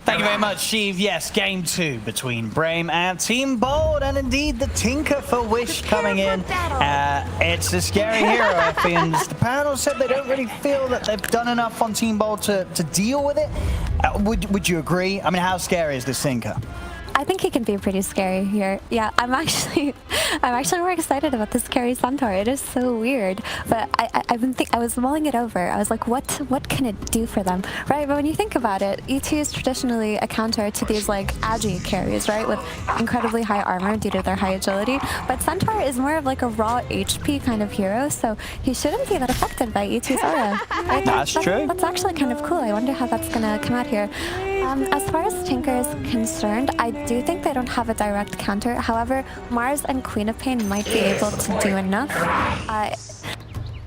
Speaker 5: Thank you very much, Sheev. Yes, game 2 between Brame and Team Bold, and indeed the Tinker for Wish coming in. It's a scary hero, and the panel said they don't really feel that they've done enough on Team Bold to deal with it. Would you agree? I mean, how scary is this Tinker?
Speaker 6: I think he can be pretty scary here. Yeah, I'm actually more excited about this scary Centaur. It is so weird, but I was mulling it over. I was like, what can it do for them, right? But when you think about it, E2 is traditionally a counter to these like agi carries, right, with incredibly high armor due to their high agility. But Centaur is more of like a raw HP kind of hero, so he shouldn't be that affected by E2's aura. Right?
Speaker 5: That's true.
Speaker 6: That's actually kind of cool. I wonder how that's gonna come out here. As far as Tinker is concerned, I do think they don't have a direct counter. However, Mars and Queen of Pain might be able to do enough.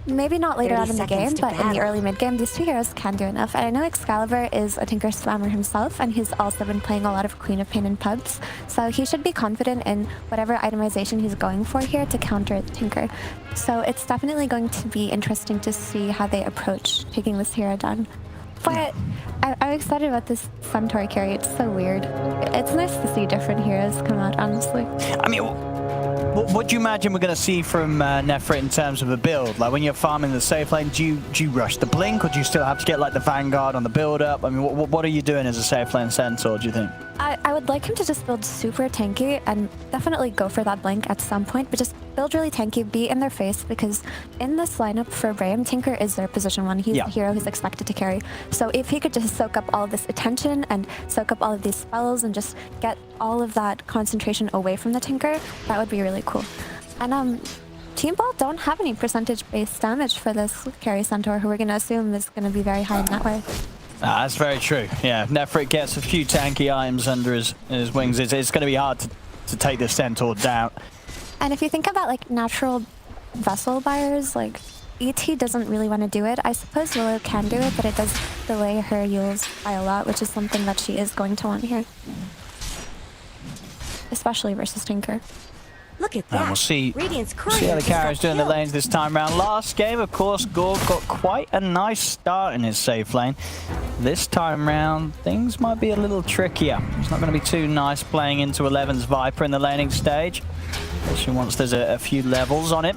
Speaker 6: Maybe not later on in the game, but in the early mid-game, these two heroes can do enough. And I know Excalibur is a Tinker spammer himself, and he's also been playing a lot of Queen of Pain in pubs, so he should be confident in whatever itemization he's going for here to counter Tinker. So it's definitely going to be interesting to see how they approach taking this hero down. But I'm excited about this Centaur carry. It's so weird. It's nice to see different heroes come out, honestly.
Speaker 5: I mean, what do you imagine we're going to see from Nefrit in terms of a build? Like when you're farming the safe lane, do you rush the blink, or do you still have to get like the Vanguard on the build up? I mean, what are you doing as a safe lane Centaur, do you think?
Speaker 6: I would like him to just build super tanky and definitely go for that blink at some point, but just build really tanky, be in their face, because in this lineup for Brame, Tinker is their position 1. He's the hero who's expected to carry. So if he could just soak up all of this attention and soak up all of these spells and just get all of that concentration away from the Tinker, that would be really cool. And Team Ball don't have any percentage-based damage for this carry Centaur, who we're going to assume is going to be very high in that way.
Speaker 5: That's very true. Yeah, if Nefrit gets a few tanky items under his wings, it's going to be hard to take this Centaur down.
Speaker 6: And if you think about like natural vessel buyers, like ET doesn't really want to do it. I suppose WEU can do it, but it does delay her Euls by a lot, which is something that she is going to want here. Especially versus Tinker.
Speaker 2: Look at
Speaker 5: And
Speaker 2: that.
Speaker 5: we'll see how the
Speaker 2: just
Speaker 5: carry's
Speaker 2: got
Speaker 5: doing the
Speaker 2: killed.
Speaker 5: lanes this time around. Last game, of course, Gorg got quite a nice start in his safe lane. This time round, things might be a little trickier. It's not going to be too nice playing into 11's Viper in the laning stage, especially once there's a few levels on it.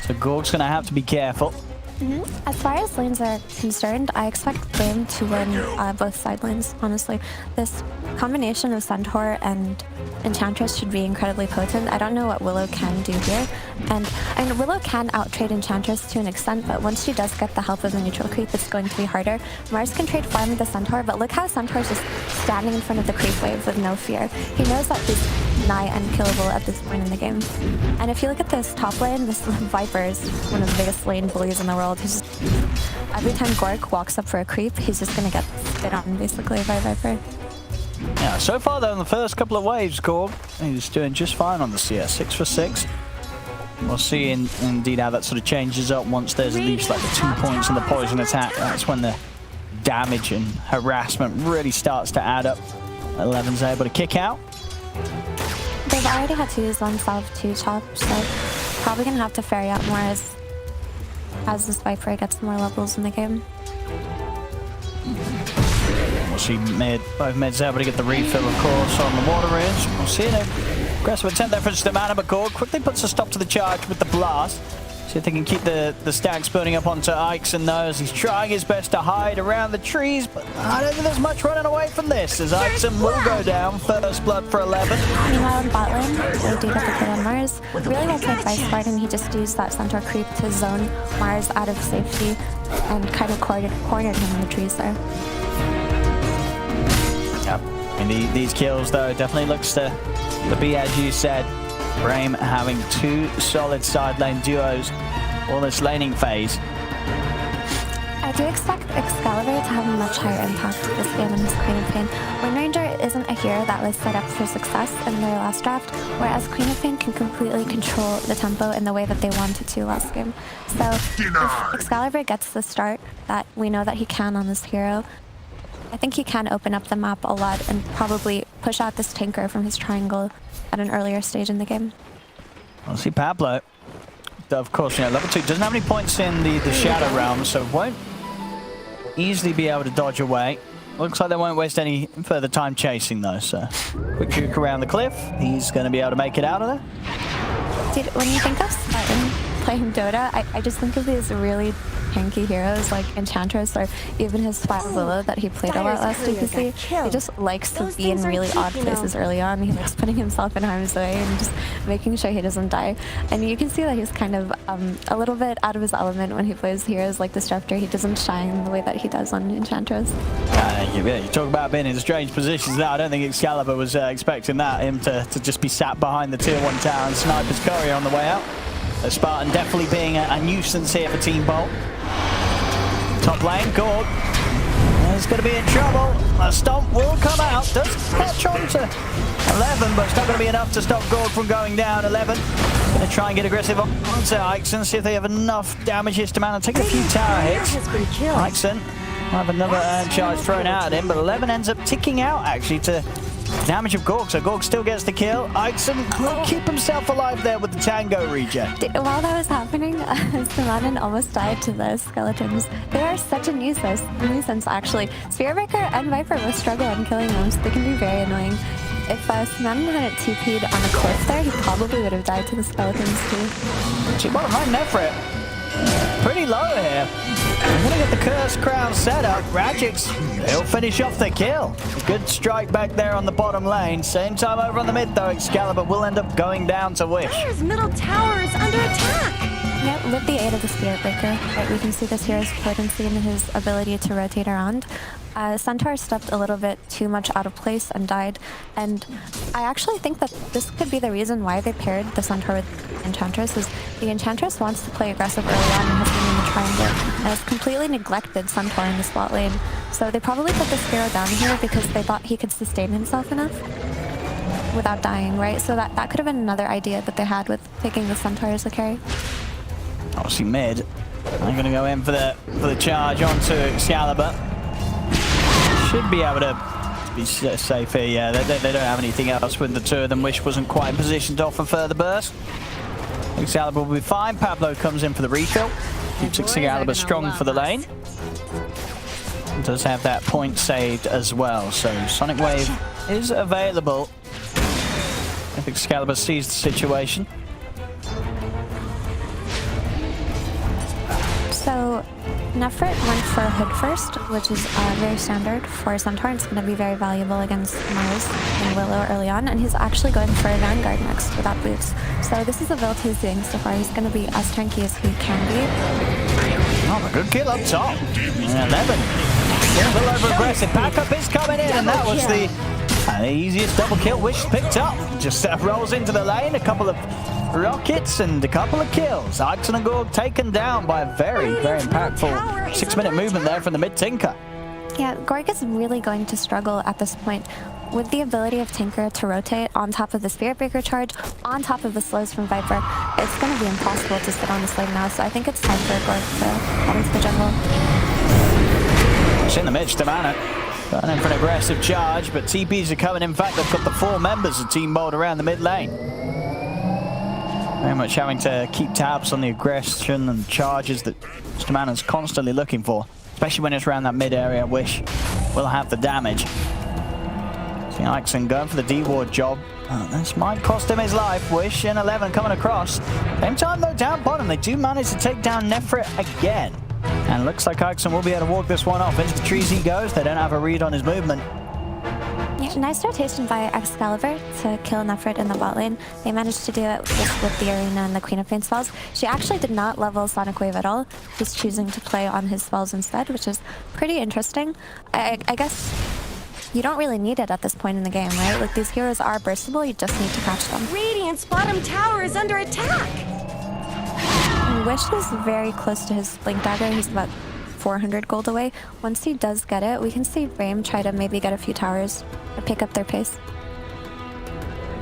Speaker 5: So Gorg's going to have to be careful.
Speaker 6: As far as lanes are concerned, I expect Brame to win both side lanes, honestly. This combination of Centaur and Enchantress should be incredibly potent. I don't know what WEU can do here. And WEU can out-trade Enchantress to an extent, but once she does get the help of the neutral creep, it's going to be harder. Mars can trade farm with the Centaur, but look how Centaur is just standing in front of the creep wave with no fear. He knows that he's nigh unkillable at this point in the game. And if you look at this top lane, this Viper is one of the biggest lane bullies in the world. He's just, every time Gorg walks up for a creep, he's just going to get spit on, basically, by Viper.
Speaker 5: Yeah, so far though, in the first couple of waves, Gorg, he's doing just fine on the CS. 6 for 6. We'll see indeed how that sort of changes up once there's at least like the 2 points in the poison attack. That's when the damage and harassment really starts to add up. 11's able to kick out.
Speaker 6: They've already had to use one salve 2 chop, so probably going to have to ferry out more as this Viper gets more levels in the game.
Speaker 5: We'll see both mids able to get the refill, of course, on the water runes. We'll see an aggressive attempt there for just a mana, but Gorg quickly puts a stop to the charge with the blast. See if they can keep the stacks burning up onto Ixon though, as he's trying his best to hide around the trees, but I don't think there's much running away from this, as Ixon will go down. First blood for 11.
Speaker 6: Meanwhile in bot lane, they do get the kill on Mars. Really well played by Spartan, and he just used that Centaur creep to zone Mars out of safety and kind of cornered him in the trees there.
Speaker 5: Yep. And these kills though definitely looks to be, as you said, Brame having 2 solid side lane duos all this laning phase.
Speaker 6: I do expect Excalibur to have a much higher impact this game in his Queen of Pain. Wind Ranger isn't a hero that was set up for success in their last draft, whereas Queen of Pain can completely control the tempo in the way that they wanted to last game. So if Excalibur gets the start that we know that he can on this hero, I think he can open up the map a lot and probably push out this Tinker from his triangle at an earlier stage in the game.
Speaker 5: We'll see Pablo. Of course, you know, level 2 doesn't have any points in the Shadow Realm, so won't easily be able to dodge away. Looks like they won't waste any further time chasing though, so quick juke around the cliff. He's going to be able to make it out of there.
Speaker 6: Dude, when you think of Spartan playing Dota, I just think of these really tanky heroes like Enchantress or even his Fire Willow that he played a lot last DPC. He just likes to be in really odd places early on. He likes putting himself in harm's way and just making sure he doesn't die. And you can see that he's kind of a little bit out of his element when he plays heroes like Disruptor. He doesn't shine the way that he does on Enchantress.
Speaker 5: You talk about being in strange positions now. I don't think Excalibur was expecting that, him to just be sat behind the tier 1 tower and snipe his courier on the way out. So Spartan definitely being a nuisance here for Team Bolt. Top lane, Gorg. Eleven's going to be in trouble. A stomp will come out. Does catch on to 11, but it's not going to be enough to stop Gorg from going down. 11 going to try and get aggressive onto Ixon, see if they have enough damage here to man and take a few tower hits. Ixon will have another charge thrown out at him, but 11 ends up ticking out actually to damage of Gorg, so Gorg still gets the kill. Ixon will keep himself alive there with the Tango regen.
Speaker 6: While that was happening, Samanin almost died to the skeletons. They are such a nuisance actually. Spearbreaker and Viper both struggle on killing them, so they can be very annoying. If Samanin hadn't TP'd on a cliff there, he probably would have died to the skeletons too.
Speaker 5: Well, behind Nefrit, pretty low here. I'm gonna get the Curse Crown set up. Radjix, he'll finish off the kill. Good strike back there on the bottom lane. Same time over on the mid though. Excalibur will end up going down to Wish.
Speaker 2: Dire's middle tower is under attack.
Speaker 6: Yeah, with the aid of the Spirit Breaker, right, we can see this hero's potency and his ability to rotate around. Centaur stepped a little bit too much out of place and died, and I actually think that this could be the reason why they paired the Centaur with Enchantress, is the Enchantress wants to play aggressive early on and has been in the triangle, and has completely neglected Centaur in the spot lane. So they probably put this hero down here because they thought he could sustain himself enough without dying, right? So that could have been another idea that they had with picking the Centaur as a carry.
Speaker 5: Obviously mid. I'm going to go in for the charge onto Excalibur. Should be able to be safe here. Yeah, they don't have anything else with the two of them. Wish wasn't quite in position to offer further burst. Excalibur will be fine. Pablo comes in for the refill. Keeps Excalibur strong for the lane. Does have that point saved as well. So Sonic Wave is available if Excalibur sees the situation.
Speaker 6: So Nefrit went for Hood first, which is very standard for Centaur. It's going to be very valuable against Mars and Willow early on, and he's actually going for a Vanguard next without boots. So this is a build he's doing so far. He's going to be as tanky as he can be.
Speaker 5: Oh, a good kill up top. 11. A little over aggressive. Backup is coming in, and that was the easiest double kill Wish picked up. Just rolls into the lane, a couple of rockets and a couple of kills. Ixon and Gorg taken down by a very, very impactful 6-minute movement there from the mid-tinker.
Speaker 6: Yeah, Gorg is really going to struggle at this point. With the ability of Tinker to rotate on top of the Spirit Breaker charge, on top of the slows from Viper, it's going to be impossible to sit on this lane now, so I think it's time for Gorg to head into the jungle.
Speaker 5: It's in the mid, Stamana. Going in for an aggressive charge, but TPs are coming. In fact, they've got the 4 members of Team Bold around the mid lane. Very much having to keep tabs on the aggression and charges that Stamana's constantly looking for, especially when it's around that mid area. Wish will have the damage. See Ixon going for the D-Ward job. This might cost him his life. Wish and 11 coming across. Same time though, down bottom, they do manage to take down Nefrit again. And looks like Ixon will be able to walk this one off. Into the trees he goes. They don't have a read on his movement.
Speaker 6: Yeah, nice rotation by Excalibur to kill Nefrit in the bot lane. They managed to do it just with the Arena and the Queen of Pain spells. She actually did not level Sonic Wave at all. He's choosing to play on his spells instead, which is pretty interesting. I guess you don't really need it at this point in the game, right? Like, these heroes are burstable, you just need to catch them.
Speaker 2: Radiant's bottom tower is under attack.
Speaker 6: And Wish is very close to his Blink Dagger. He's about 400 gold away. Once he does get it, we can see Brame try to maybe get a few towers to pick up their pace.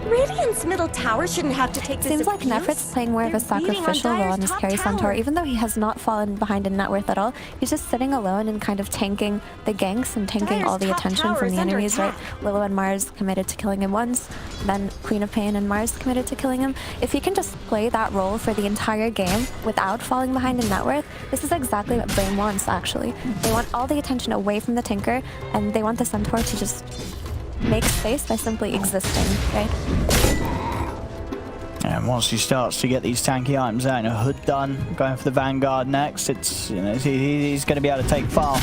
Speaker 2: Radiant's middle tower shouldn't have to take this
Speaker 6: Seems like Nefrit's playing more of a sacrificial role on his carry Centaur, even though he has not fallen behind in net worth at all. He's just sitting alone and kind of tanking the ganks and tanking all the attention from the enemies, right? Willow and Mars committed to killing him once, then Queen of Pain and Mars committed to killing him. If he can just play that role for the entire game without falling behind in net worth, this is exactly what Brame wants, actually. They want all the attention away from the Tinker, and they want the Centaur to just make space by simply existing, right?
Speaker 5: And once he starts to get these tanky items out, Hood done, going for the Vanguard next, it's, he's going to be able to take far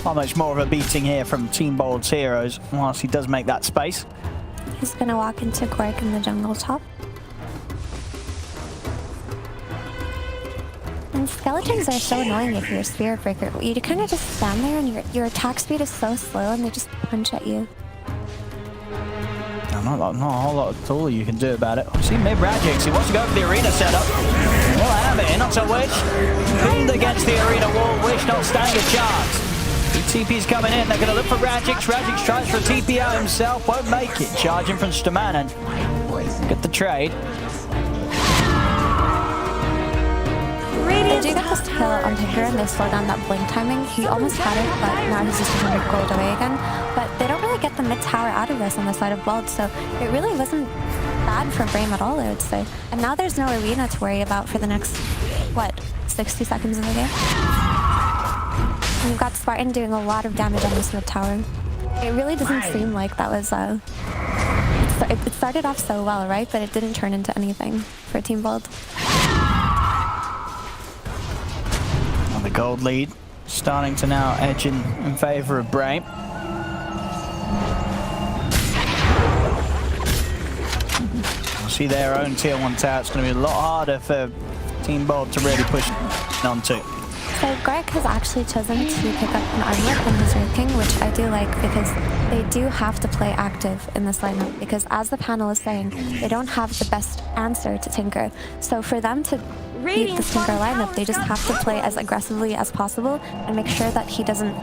Speaker 5: much more of a beating here from Team Bold's heroes once he does make that space.
Speaker 6: He's going to walk into Quark in the jungle top. And skeletons are so annoying if you're a Spirit Breaker. You kind of just stand there and your attack speed is so slow and they just punch at you.
Speaker 5: Not a whole lot at all you can do about it. See mid Radjix, he wants to go for the arena setup. We'll have it, not to Wish. Pinned against the arena wall, Wish not standing a chance. He TP's coming in. They're going to look for Radix. Radix tries for a TP out himself. Won't make it. Charging from Stamanen. Get the trade.
Speaker 6: They do get this kill on Tinker and they slow down that blink timing. He almost had it, but now he's just 100 gold away again. But they don't really get the mid tower out of this on the side of Bald, so it really wasn't bad for Brame at all, I would say. And now there's no arena to worry about for the next, what, 60 seconds of the game? And you've got Spartan doing a lot of damage on this mid tower. It really doesn't seem like that was, it started off so well, right? But it didn't turn into anything for Team Bald.
Speaker 5: The gold lead starting to now edge in favor of Brame. We'll see their own tier 1 tower. It's going to be a lot harder for Team Bold to really push onto.
Speaker 6: So Greg has actually chosen to pick up an armlet in his Wraith King, which I do like because they do have to play active in this lineup because as the panel is saying, they don't have the best answer to Tinker. So for them to beat the Tinker lineup, they just have to play as aggressively as possible and make sure that he doesn't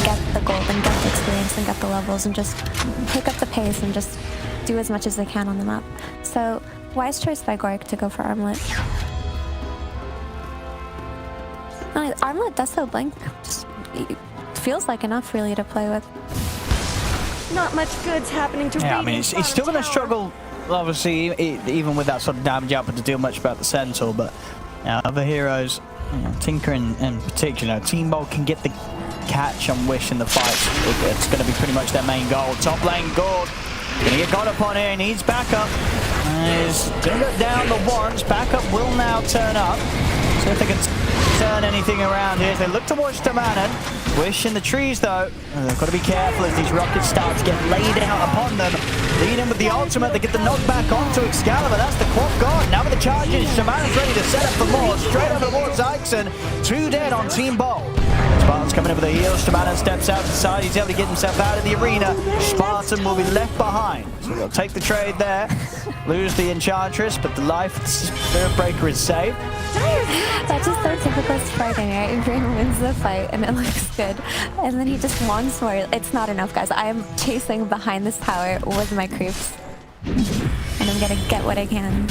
Speaker 6: get the gold and get the experience and get the levels and just pick up the pace and just do as much as they can on the map. So wise choice by Gork to go for armlet. Armlet does so blink. Just, it feels like enough really to play with.
Speaker 2: Not much good's happening to
Speaker 5: Yeah, I mean, he's still going to struggle, obviously, even with that sort of damage output to do much about the Centaur, but other heroes, Tinker in particular, Team Bold can get the catch on Wish in the fight. It's going to be pretty much their main goal. Top lane, Gord. Going to get got up on here, needs backup. He's going to go down the once. Backup will now turn up. See if they can turn anything around here. They look towards Stamanen. Wish in the trees though. They've got to be careful as these rockets start to get laid out upon them. Lead in with the ultimate. They get the knockback onto Excalibur. That's the quad god. Now with the charges, Stamanen's ready to set up for more. Straight over towards Ixon. 2 dead on Team Bold. Spartan's coming in with a heal. Stamanen steps out to the side. He's able to get himself out of the arena. Spartan will be left behind. So they'll take the trade there. Lose the Enchantress, but the life Spirit Breaker is saved.
Speaker 6: That's just so typical Spartan, right? Brame wins the fight and it looks good. And then he just wants more. It's not enough, guys. I am chasing behind this tower with my creeps. And I'm gonna get what I can.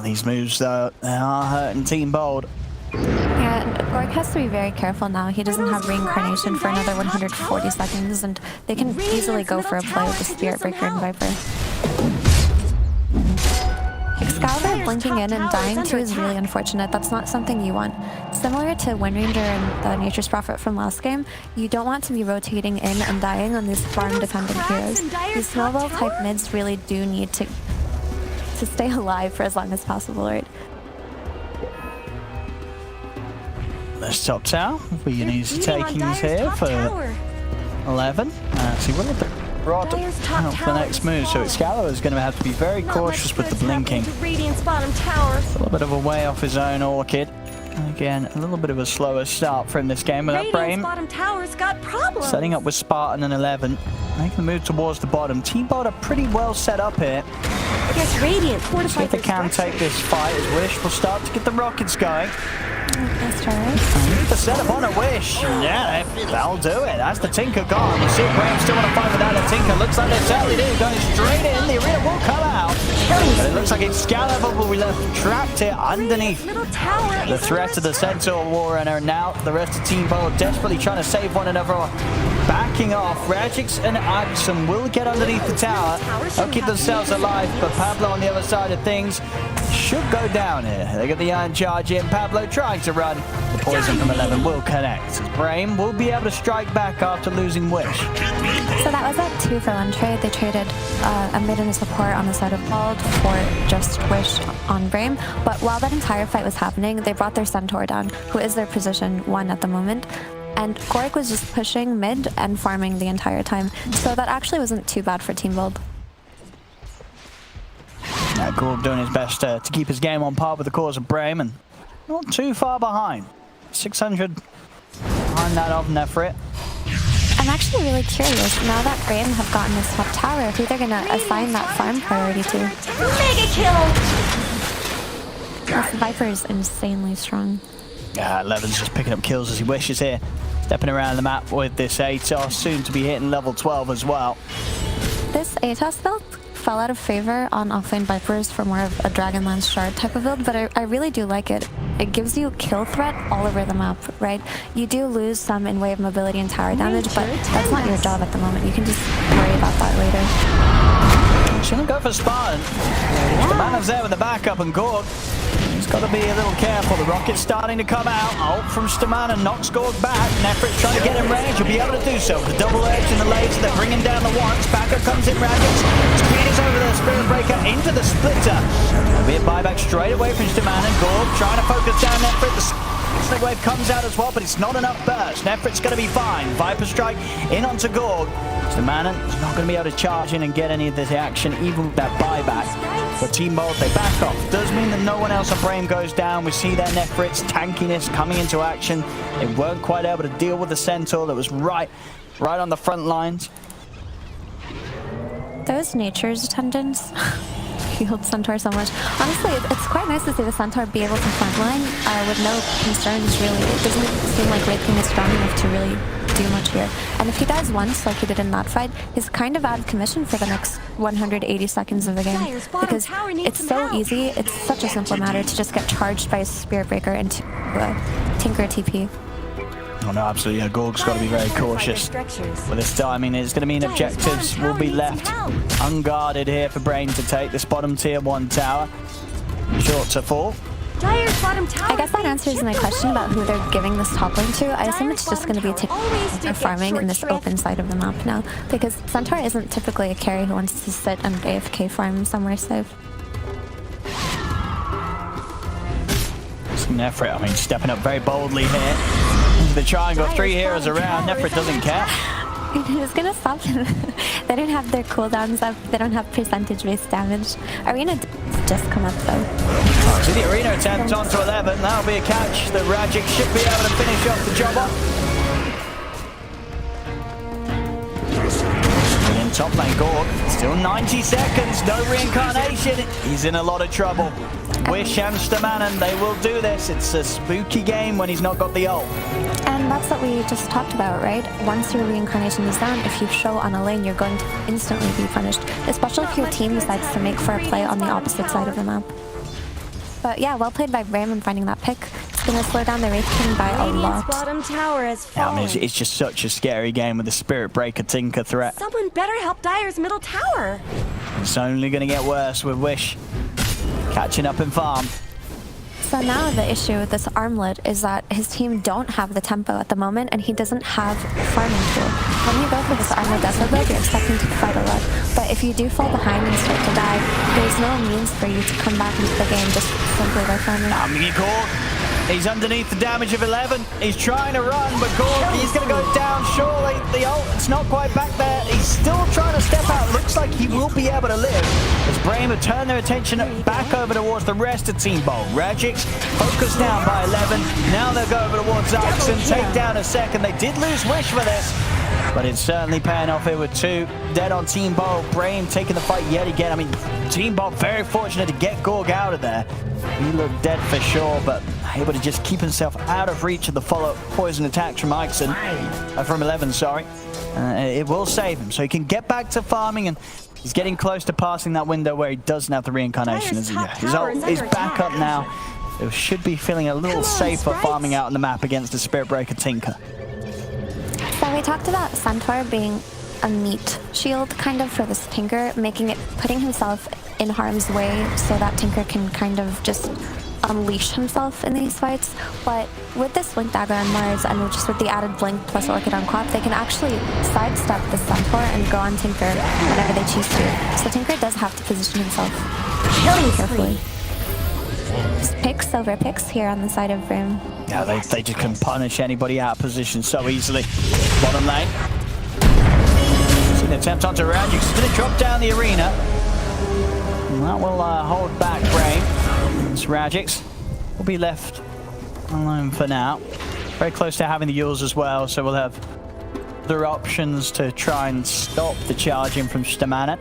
Speaker 5: These moves, though, they are hurting Team Bold.
Speaker 6: Yeah, Gork has to be very careful now. He doesn't have reincarnation for another 140 seconds, and they can easily go for a play with the Spirit Breaker and Viper. Excalibur blinking in and dying too is really unfortunate. That's not something you want. Similar to Wind Ranger and the Nature's Prophet from last game, you don't want to be rotating in and dying on these farm-dependent heroes. These snowball type mids really do need to stay alive for as long as possible, right?
Speaker 5: This top tower, we need takings here for 11. See what the rod for the next move. So Excalibur is going to have to be very cautious with the blinking. A little bit of a way off his own Orchid. Again, a little bit of a slower start from this game with that Brame. Setting up with Spartan and 11. Making the move towards the bottom. Team Bold are pretty well set up here.
Speaker 2: Yes, Radiant
Speaker 5: See if they can take this fight as Wish will start to get the rockets going.
Speaker 6: That's right.
Speaker 5: The setup on a Wish. Yeah, they'll do it. That's the Tinker gone. You see Brame still want to fight without a Tinker. Looks like they certainly do. Going straight in. The arena will come out. But it looks like Excalibur will be left trapped here underneath the threat of the Centaur Warrunner. Now the rest of Team Bold desperately trying to save one another. Backing off. Radix and Axum will get underneath the tower. They'll keep themselves alive, but Pablo on the other side of things should go down here. They get the iron charge in. Pablo trying to run. The poison from 11 will connect. Brame will be able to strike back after losing Wish.
Speaker 6: So that was a 2-for-1 trade. They traded a mid and a support on the side of Bald for just Wish on Brame. But while that entire fight was happening, they brought their Centaur down, who is their position 1 at the moment. And Gork was just pushing mid and farming the entire time. So that actually wasn't too bad for Team Bold.
Speaker 5: Now Gork doing his best to keep his game on par with the cause of Brame and not too far behind. 600 behind that of Nefrit.
Speaker 6: I'm actually really curious, now that Brame have gotten this top tower, who they're going to assign that farm priority to.
Speaker 2: Mega kill!
Speaker 6: This Viper is insanely strong.
Speaker 5: Yeah, 11's just picking up kills as he wishes here. Stepping around the map with this ATOS, soon to be hitting level 12 as well.
Speaker 6: This ATOS build fell out of favor on offlane Vipers for more of a Dragonlance Shard type of build, but I really do like it. It gives you kill threat all over the map, right? You do lose some in way of mobility and tower damage, but that's not your job at the moment. You can just worry about that later.
Speaker 5: Shouldn't go for Spartan. The Manon's there with the backup, and Gorg, he's got to be a little careful. The rocket's starting to come out. Ult from Stamana knocks Gorg back. Nefrit's trying to get in range. He'll be able to do so. The double edge in the laser, they're bringing down the once. Backup comes in, Radix. Squeeze over the Spirit Breaker into the splitter. There'll be a buyback straight away from Stamana. Gorg trying to focus down Nefrit. The Snake Wave comes out as well, but it's not enough burst. Nefrit's going to be fine. Viper Strike in onto Gorg. Stamana is not going to be able to charge in and get any of this action, even with that buyback. But Team Bold, they back off. Does mean that no one else on Brame goes down. We see their Nefrit's tankiness coming into action. They weren't quite able to deal with the Centaur that was right on the front lines.
Speaker 6: Those Nature's tendons healed Centaur so much. Honestly, it's quite nice to see the Centaur be able to frontline with no concerns, really. It doesn't seem like Wraith King is strong enough to really do much here. And if he dies once, like he did in that fight, he's kind of out of commission for the next 180 seconds of the game. Because it's so easy, it's such a simple matter to just get charged by a Spirit Breaker and Tinker TP.
Speaker 5: Oh no, absolutely. Yeah, Gorg's got to be very cautious with this timing. It's going to mean objectives will be left unguarded here for Brame to take this bottom tier 1 tower. Short to fall.
Speaker 6: I guess that answers my question about who they're giving this top lane to. I assume it's just going to be Tinker farming in this open side of the map now, because Centaur isn't typically a carry who wants to sit and AFK farm somewhere safe.
Speaker 5: Nefrit, I mean, stepping up very boldly here. Into the triangle, 3 heroes around. Nefrit doesn't care.
Speaker 6: Who's gonna stop them? They don't have their cooldowns up. They don't have percentage-based damage. Arena just come up though.
Speaker 5: Oh, so the arena attempt onto 11. That'll be a catch that Rajic should be able to finish off the job on. In top lane, Gorg, still 90 seconds, no reincarnation. He's in a lot of trouble. Wish and Stamanen, they will do this. It's a spooky game when he's not got the ult.
Speaker 6: And that's what we just talked about, right? Once your reincarnation is down, if you show on a lane, you're going to instantly be punished, especially if your team decides to make for a play on the opposite side of the map. But yeah, well played by Brame in finding that pick. It's going to slow down the Wraith King by a lot.
Speaker 5: Yeah, I mean, it's just such a scary game with the Spirit Breaker Tinker threat.
Speaker 2: Someone better help Dire's middle tower.
Speaker 5: It's only going to get worse with Wish catching up in farm.
Speaker 6: So now the issue with this armlet is that his team don't have the tempo at the moment, and he doesn't have a farming tool. When you go for this armlet Death build, you're expecting to fight a lot. But if you do fall behind and start to die, there's no means for you to come back into the game just simply by farming.
Speaker 5: He's underneath the damage of 11. He's trying to run, but Gorg, he's going to go down surely. The ult, it's not quite back there. He's still trying to step out. Looks like he will be able to live. As Brame have turned their attention back over towards the rest of Team Bold. Rajic's focused down by 11. Now they'll go over towards Ixon, take down a second. They did lose Wish for this, but it's certainly paying off here with 2 dead on Team Bold. Brame taking the fight yet again. I mean, Team Bold very fortunate to get Gorg out of there. He looked dead for sure, but able to just keep himself out of reach of the follow-up poison attacks from Ixon, from 11, sorry. It will save him, so he can get back to farming, and he's getting close to passing that window where he doesn't have the reincarnation. His ult is back up now. It should be feeling a little safer farming out on the map against the Spirit Breaker Tinker.
Speaker 6: So we talked about Centaur being a meat shield kind of for this Tinker, putting himself in harm's way so that Tinker can kind of just unleash himself in these fights. But with this Blink Dagger on Mars and just with the added Blink plus Orchid on Quap, they can actually sidestep the Centaur and go on Tinker whenever they choose to. So Tinker does have to position himself carefully. Just picks over picks here on the side of Brame.
Speaker 5: Yeah, they just can punish anybody out of position so easily. Bottom lane. See the attempt onto Rajic. He's going to drop down the arena. And that will hold back Brame. Rajix will be left alone for now. Very close to having the Yules as well, so we'll have other options to try and stop the charging from Stamana.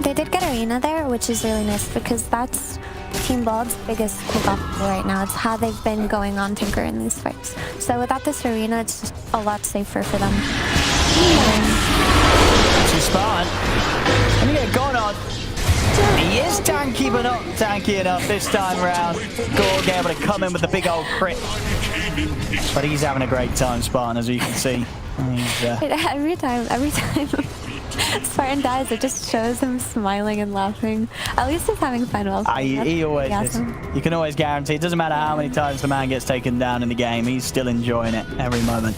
Speaker 6: They did get Arena there, which is really nice because that's Team Bald's biggest obstacle right now. It's how they've been going on Tinker in these fights. So without this arena, it's just a lot safer for them.
Speaker 5: She's smart. Let me get going on. He is tanky, but not tanky enough this time round. Gorg able to come in with the big old crit. But he's having a great time, Spartan, as you can see. He's,
Speaker 6: every time Spartan dies, it just shows him smiling and laughing. At least he's having fun while
Speaker 5: he always is. You can always guarantee, it doesn't matter how many times the man gets taken down in the game, he's still enjoying it every moment.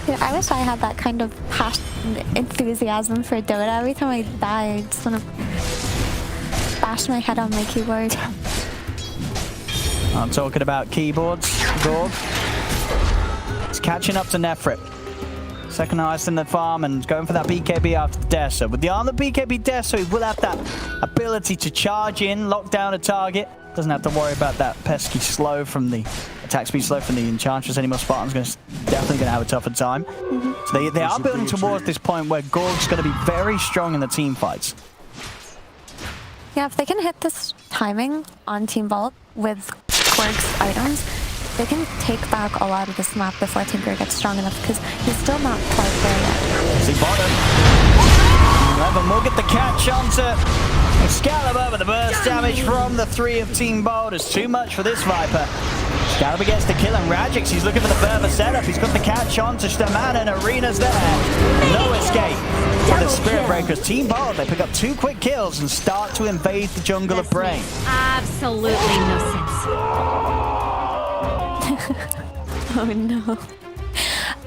Speaker 6: Yeah, I wish I had that kind of passion and enthusiasm for Dota. Every time I die, I just want to bash my head on my keyboard.
Speaker 5: I'm talking about keyboards, Gorg. He's catching up to Nefrit. Second highest in the farm and going for that BKB after the Deso. With the arm of BKB Deso, he will have that ability to charge in, lock down a target. Doesn't have to worry about that pesky slow from the attack speed slow from the Enchantress anymore. Spartan's definitely going to have a tougher time. So they are building towards this point where Gorg's going to be very strong in the team fights.
Speaker 6: Yeah, if they can hit this timing on Team Bald with Gorg's items, they can take back a lot of this map before Tinker gets strong enough, because he's still not quite there yet.
Speaker 5: See bottom. 11 will get the catch onto Excalibur, but the burst damage from the 3 of Team Bald is too much for this Viper. Excalibur gets the kill, and Radix, he's looking for the further setup. He's got the catch onto Staman, and Arena's there. No escape for the Spirit Breakers. Team Bald, they pick up 2 quick kills and start to invade the jungle of Brame.
Speaker 2: Absolutely no sense.
Speaker 6: Oh no.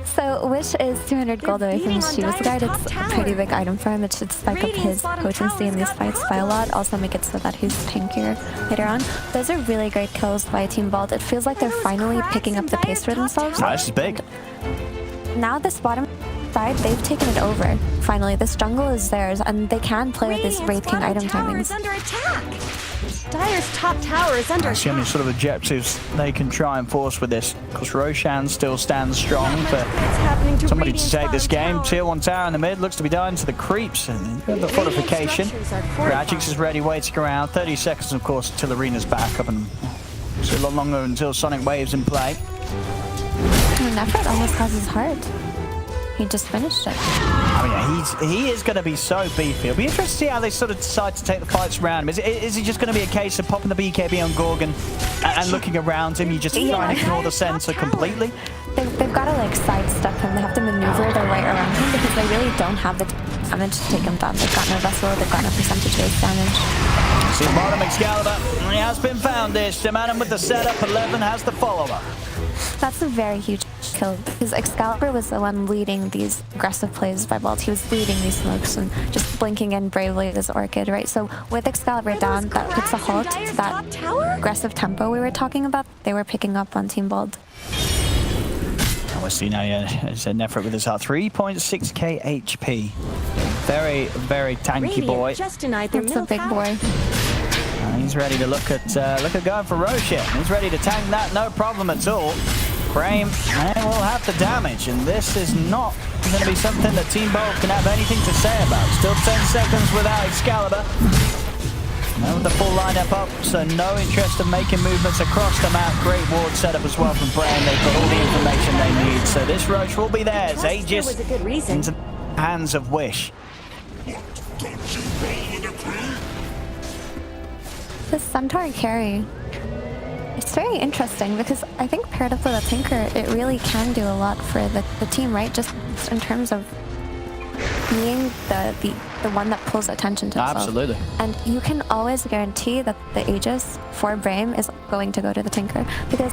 Speaker 6: So Wish is 200 gold away from his Shields Guard. It's a pretty big item for him. It should spike up his potency in these fights by a lot. Also make it so that he's tankier later on. Those are really great kills by Team Bald. It feels like they're finally picking up the pace for themselves.
Speaker 5: This is big.
Speaker 6: Now this bottom side, they've taken it over. Finally, this jungle is theirs, and they can play with these Wraith King item timings.
Speaker 2: Dire's top tower is under
Speaker 5: That's the only sort of objectives they can try and force with this. Because Roshan still stands strong for somebody to take this game. Tier 1 tower in the mid looks to be dying to the creeps. And the fortification. Radix is ready, waiting around. 30 seconds, of course, until Arena's back up. And it's a lot longer until Sonic Wave's in play.
Speaker 6: Nefrit almost has his heart. He just finished it.
Speaker 5: I mean, he is going to be so beefy. It'll be interesting to see how they sort of decide to take the fights around him. Is it just going to be a case of popping the BKB on Gorgon and looking around him? You just try and ignore the sensor completely?
Speaker 6: They've got to like sidestep him. They have to maneuver their way around him because they really don't have the damage to take him down. They've got no vessel, they've got no percentage base damage.
Speaker 5: See bottom Excalibur. He has been found there. Staman with the setup. 11 has the follower.
Speaker 6: That's a very huge kill because Excalibur was the one leading these aggressive plays by Bald. He was leading these smokes and just blinking in bravely as Orchid, right? So with Excalibur down, that puts a halt to that aggressive tempo we were talking about. They were picking up on Team Bald.
Speaker 5: We'll see now, yeah, it's a Nefrit with his heart. 3.6k HP. Very, very tanky boy.
Speaker 2: Just denied their
Speaker 6: That's a big boy.
Speaker 5: He's ready to look at going for Roshan. He's ready to tank that, no problem at all. Brame will have the damage, and this is not going to be something that Team Bald can have anything to say about. Still 10 seconds without Excalibur. Now with the full lineup up, so no interest in making movements across the map. Great ward setup as well from Brame. They've got all the information they need, so this Roach will be theirs. Aegis into the hands of Wish.
Speaker 6: This Centaur carry, it's very interesting because I think paired up with a Tinker, it really can do a lot for the team, right? Just in terms of being the one that pulls attention to itself.
Speaker 5: Absolutely.
Speaker 6: And you can always guarantee that the Aegis for Brame is going to go to the Tinker because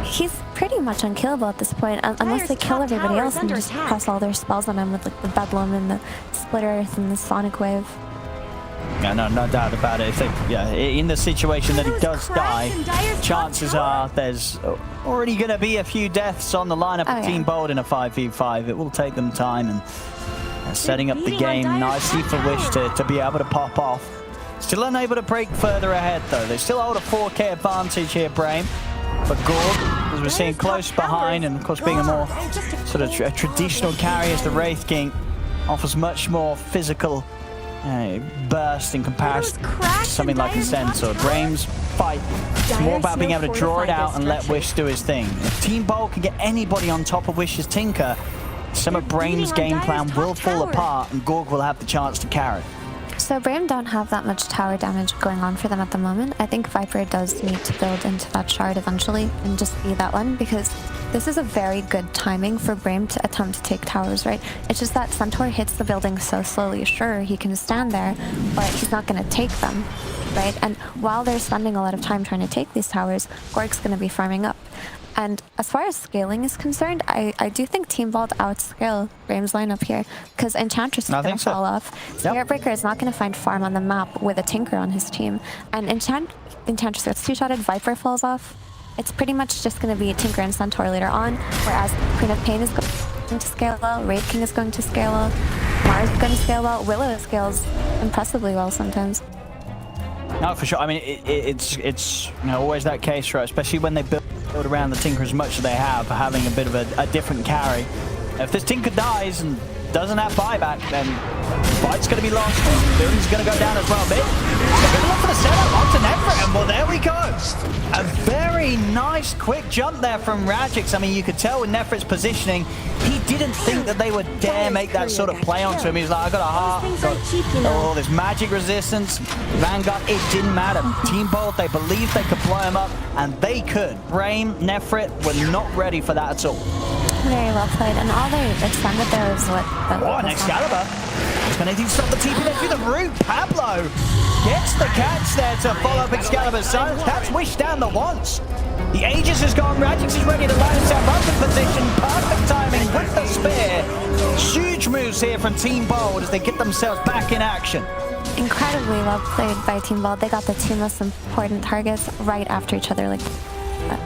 Speaker 6: he's pretty much unkillable at this point unless they kill everybody else and just press all their spells on him with like the Bedlam and the Split Earth and the Sonic Wave.
Speaker 5: Yeah, no doubt about it. In the situation that he does die, chances are there's already going to be a few deaths on the lineup of Team Bald in a 5v5. It will take them time, and setting up the game nicely for Wish to be able to pop off. Still unable to break further ahead, though. They still hold a 4k advantage here, Brame. But Gorg, as we're seeing close behind, and of course being a more sort of traditional carry as the Wraith King, offers much more physical burst in comparison to
Speaker 2: cracks
Speaker 5: something
Speaker 2: and
Speaker 5: like a
Speaker 2: dives
Speaker 5: Sensor.
Speaker 2: up
Speaker 5: Brame's fight is more about being able to draw it out and let Wish do his thing. If Team Bolt can get anybody on top of Wish's Tinker, some of Brame's game plan will fall apart and Gorg will have the chance to carry.
Speaker 6: So Brame don't have that much tower damage going on for them at the moment. I think Viper does need to build into that shard eventually and just be that one, because this is a very good timing for Brame to attempt to take towers, right? It's just that Centaur hits the building so slowly. Sure, he can stand there, but he's not going to take them, right? And while they're spending a lot of time trying to take these towers, Gorg's going to be farming up. And as far as scaling is concerned, I do think Team Vault outscale Brame's lineup here, because Enchantress is going to fall off. Spirit Breaker is not going to find farm on the map with a Tinker on his team. And Enchantress gets two-shotted, Viper falls off. It's pretty much just going to be Tinker and Centaur later on, whereas Queen of Pain is going to scale well, Wraith King is going to scale well, Mars is going to scale well, Willow scales impressively well sometimes.
Speaker 5: No, for sure. I mean, it's you know, always that case, right? Especially when they build around the Tinker as much as they have, having a bit of a different carry. If this Tinker dies and doesn't have buyback, then the fight's going to be lost. The building's going to go down as well. They're going to look for the setup onto Nefrit, and well, there we go. A very nice, quick jump there from Radix. I mean, you could tell with Nefrit's positioning, he didn't think that they would dare make that sort of play onto him. He was like, I got a heart, got all this magic resistance. Vanguard, it didn't matter. Team Bolt, they believed they could blow him up, and they could. Brame, Nefrit were not ready for that at all.
Speaker 6: Very well played, and all they extended there was what...
Speaker 5: Oh, an Excalibur. He's going to stop the TP there through the root. Pablo gets the catch there to follow up Excalibur's silence. That's Wish down the once. The Aegis has gone. Radix is ready to line himself up in position. Perfect timing with the spear. Huge moves here from Team Bold as they get themselves back in action.
Speaker 6: Incredibly well played by Team Bold. They got the two most important targets right after each other.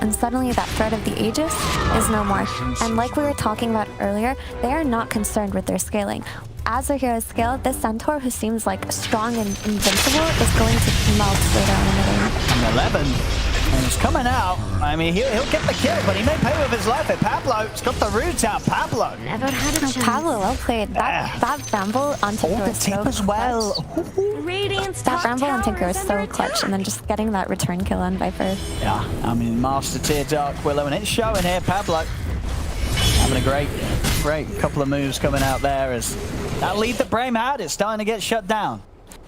Speaker 6: And suddenly that threat of the Aegis is no more. And like we were talking about earlier, they are not concerned with their scaling. As their heroes scale, this Centaur, who seems like strong and invincible, is going to melt later on in the game.
Speaker 5: And 11, and he's coming out. I mean, he'll get the kill, but he may pay with his life. At Pablo's got the roots out. Pablo.
Speaker 2: Never had a chance.
Speaker 6: Pablo, well played. That Bramble on Tinker was so
Speaker 5: as well.
Speaker 6: That Bramble on Tinker was so clutch, and then just getting that return kill on Viper.
Speaker 5: Yeah, I mean, Master Tier Dark Willow, and it's showing here. Pablo having a great couple of moves coming out there as that lead that Brame had is starting to get shut down.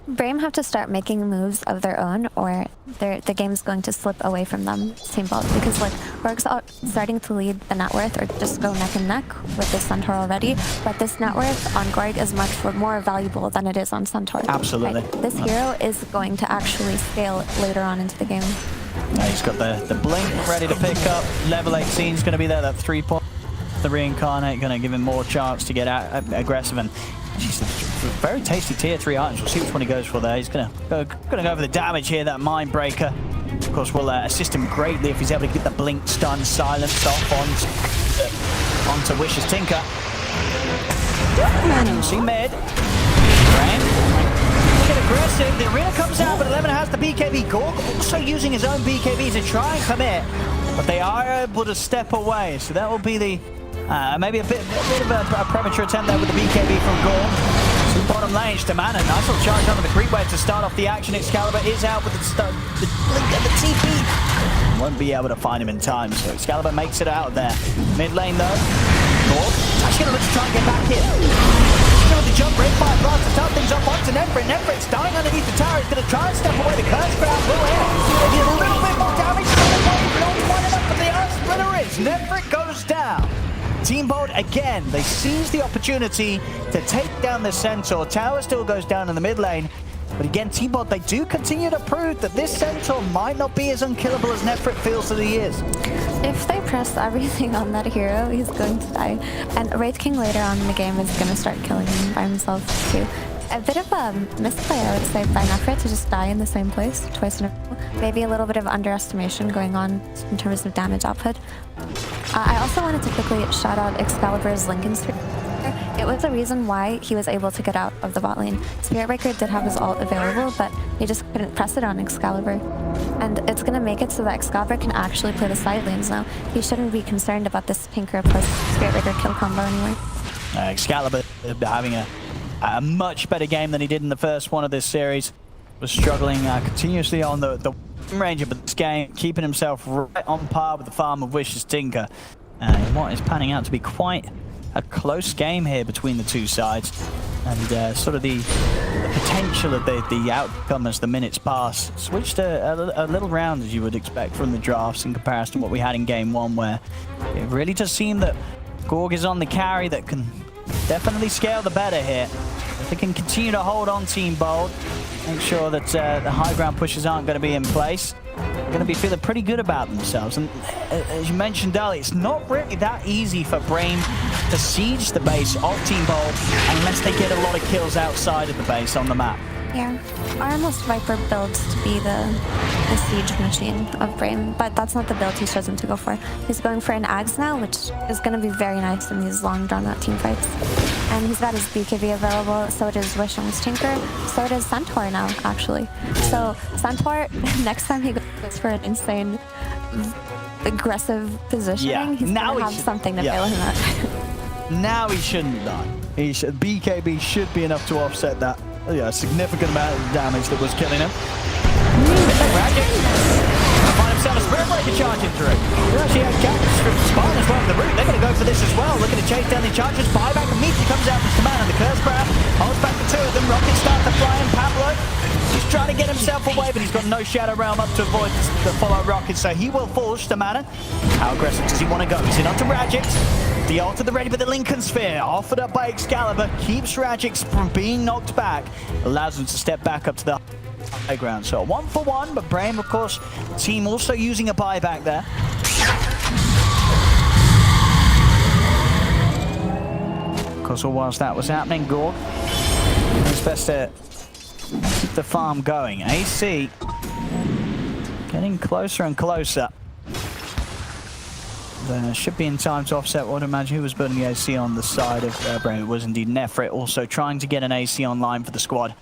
Speaker 6: Brame have to start making moves of their own, or the game's going to slip away from them, Team Bolt, because like Gorg's starting to lead the net worth or just go neck and neck with this Centaur already, but this net worth on Gorg is much more valuable than it is on Centaur.
Speaker 5: Absolutely.
Speaker 6: Right? This hero is going to actually scale later on into the game.
Speaker 5: Yeah, he's got the blink ready to pick up. Level 18 is going to be there, that 3-point. The reincarnate going to give him more chance to get aggressive, and geez, very tasty tier 3 items. We'll see which one he goes for there. He's going to go for the damage here, that Mind Breaker. Of course, will assist him greatly if he's able to get the blink, stun, silence off onto Wish's Tinker. See mid. Brame. Get aggressive. The arena comes out, but 11 has the BKB. Gorg also using his own BKB to try and commit, but they are able to step away. So that will be the maybe a bit of a premature attempt there with the BKB from Gorg. To bottom lane, Stamana, nice little charge under the creep wave to start off the action. Excalibur is out with the blink and the TP. Won't be able to find him in time, so Excalibur makes it out there. Mid lane though, Gorg actually going to look to try and get back in. With the jump, Red Fire Blast to start things off onto Nefrit. Nefrit's dying underneath the tower. He's going to try and step away. The Curse Crowd will hit. Maybe a little bit more damage. Not quite enough, but the Earth Splitter is. Nefrit goes down. Team Bolt again. They seize the opportunity to take down the Centaur. Tower still goes down in the mid lane. But again, Team Bolt, they do continue to prove that this Centaur might not be as unkillable as Nefrit feels that he is.
Speaker 6: If they press everything on that hero, he's going to die. And Wraith King later on in the game is going to start killing him by himself too. A bit of a misplay, I would say, by Nefrit to just die in the same place twice in a row. Maybe a little bit of underestimation going on in terms of damage output. I also wanted to quickly shout out Excalibur's Lincoln Sphere. It was the reason why he was able to get out of the bot lane. Spirit Breaker did have his ult available, but he just couldn't press it on Excalibur. And it's going to make it so that Excalibur can actually play the side lanes now. He shouldn't be concerned about this Tinker plus Spirit Breaker kill combo anyway.
Speaker 5: Excalibur having a A much better game than he did in the first one of this series. Was struggling continuously on the Ranger, but this game keeping himself right on par with the Farm of Wishes Tinker. And what is panning out to be quite a close game here between the two sides. And sort of the potential of the outcome as the minutes pass switched a little round, as you would expect from the drafts, in comparison to what we had in game one, where it really does seem that Gorg is on the carry that can definitely scale the better here. If they can continue to hold on Team Bold, make sure that the high ground pushes aren't going to be in place, they're going to be feeling pretty good about themselves. And as you mentioned earlier, it's not really that easy for Brame to siege the base of Team Bold unless they get a lot of kills outside of the base on the map.
Speaker 6: Yeah, I almost Viper builds to be the siege machine of Brame, but that's not the build he's chosen to go for. He's going for an Ags now, which is going to be very nice in these long drawn-out team fights. And he's got his BKB available, so it is Wishing's Tinker, so it is Centaur now, actually. So Centaur, next time he goes for an insane, aggressive positioning, he's going to have something to fail him at.
Speaker 5: Now he shouldn't die. BKB should be enough to offset that. Yeah, a significant amount of damage that was killing him. Ragged. Find himself a Spirit Breaker charging through. He actually had Captain's from Spawn as well on the route. They're going to go for this as well. Looking to chase down the charges. Buyback immediately comes out from command, and the Curse Grab holds back the two of them. Rockets start to fly, and Pablo, he's trying to get himself away, but he's got no Shadow Realm up to avoid the follow-up rockets, so he will fall Stamana. How aggressive does he want to go? He's in onto Ragic. The ult at the ready, but the Lincoln Sphere, offered up by Excalibur, keeps Ragic from being knocked back, allows him to step back up to the high ground. So a 1-for-1, but Brame, of course, team also using a buyback there. Of course, all whilst that was happening, Gorg, it's best to keep the farm going. AC getting closer and closer. Should be in time to offset what I imagine who was building the AC on the side of Brame. It was indeed Nefrit, also trying to get an AC online for the squad.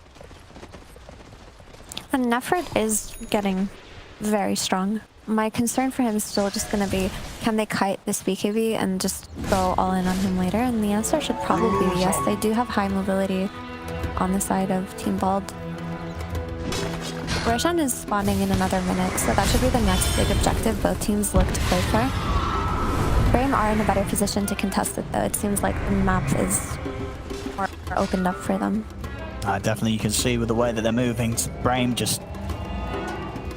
Speaker 6: And Nefrit is getting very strong. My concern for him is still just going to be, can they kite this BKB and just go all in on him later? And the answer should probably be yes. They do have high mobility on the side of Team Bald. Roshan is spawning in another minute, so that should be the next big objective both teams look to play for. Brame are in a better position to contest it, though. It seems like the map is more opened up for them.
Speaker 5: Definitely, you can see with the way that they're moving, Brame just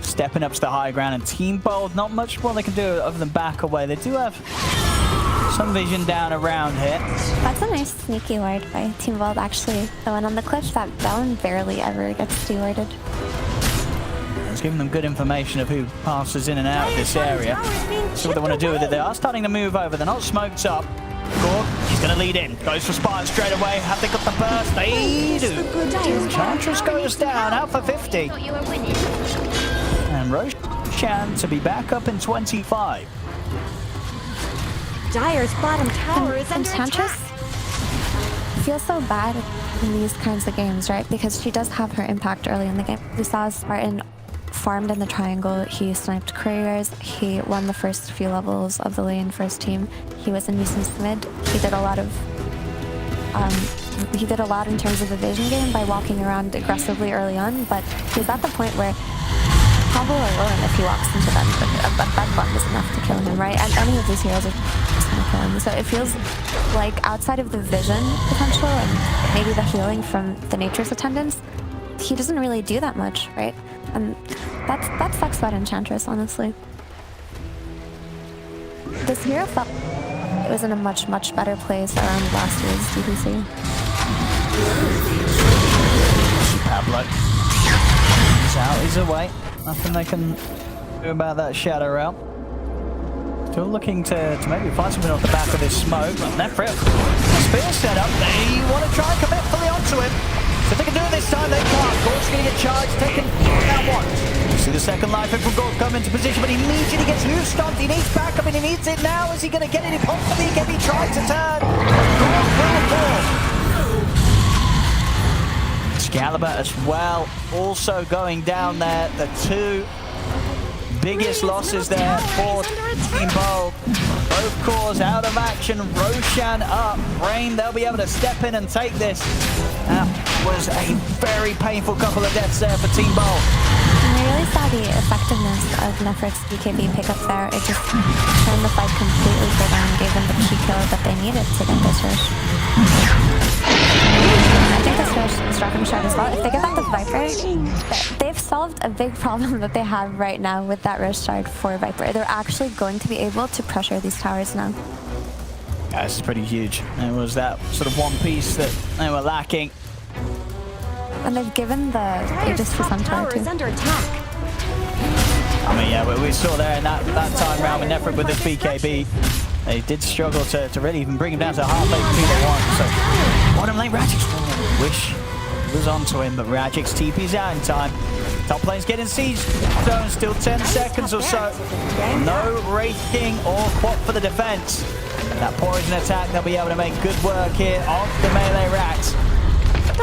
Speaker 5: stepping up to the high ground, and Team Bold, not much more they can do other than back away. They do have some vision down around here.
Speaker 6: That's a nice sneaky ward by Team Bold, actually. The one on the cliff, that one barely ever gets de-warded.
Speaker 5: It's giving them good information of who passes in and out of this area. See what they want to do with it. They are starting to move over. They're not smoked up. Gorg, he's going to lead in. Goes for Spartan straight away. Have they got the burst? They do. Enchantress goes down, out for 50. And Roshan to be back up in 25.
Speaker 2: Dire's bottom tower is under
Speaker 6: Enchantress feels so bad in these kinds of games, right? Because she does have her impact early in the game. We saw Spartan farmed in the triangle, he sniped couriers, he won the first few levels of the lane first team, he was a nuisance mid, he did a lot in terms of the vision game by walking around aggressively early on, but he's at the point where Pablo alone, if he walks into them, a bedbug is enough to kill him, right? And any of these heroes are just gonna kill him. So it feels like outside of the vision potential and maybe the healing from the nature's attendance, he doesn't really do that much, right? And that sucks about Enchantress, honestly. This hero felt it was in a much better place around last year's DPC.
Speaker 5: Pablo. He's out, he's away. Nothing they can do about that Shadow Realm. Still looking to maybe find something off the back of this smoke. Nefrit, spear set up. They want to try and commit fully onto him. If they can do it this time, they can't. Gorg's going to get charged, taken down one. You see the second life in from Gorg come into position, but he immediately gets loose stomped. He needs backup, and he needs it now. Is he going to get it? He pops the beacon, he tried to turn. Gorg will fall. Excalibur as well, also going down there. The two biggest losses there for Team Bold. Both cores out of action. Roshan up. Brame, they'll be able to step in and take this. That was a very painful couple of deaths there for Team Bold.
Speaker 6: And we really saw the effectiveness of Nefrit's BKB pickup there. It just turned the fight completely for them and gave them the key kill that they needed to get this rush. I think this rush is dropping short as well. If they get back the Viper, they've solved a big problem that they have right now with that rush start for Viper. They're actually going to be able to pressure these towers now.
Speaker 5: Yeah, this is pretty huge. It was that sort of one piece that they were lacking.
Speaker 6: And they've given the Aegis to some tower too.
Speaker 2: Under attack.
Speaker 5: I mean, yeah, we saw there in that time round with Nefrit with his BKB. They did struggle to really even bring him down to half HP they want. So, bottom lane, Rajix wish was onto him, but Rajix TP's out in time. Top lane's getting siege zone, still 10 seconds or so. No Wraith King or Quap for the defense. That poison attack, they'll be able to make good work here of the melee rats.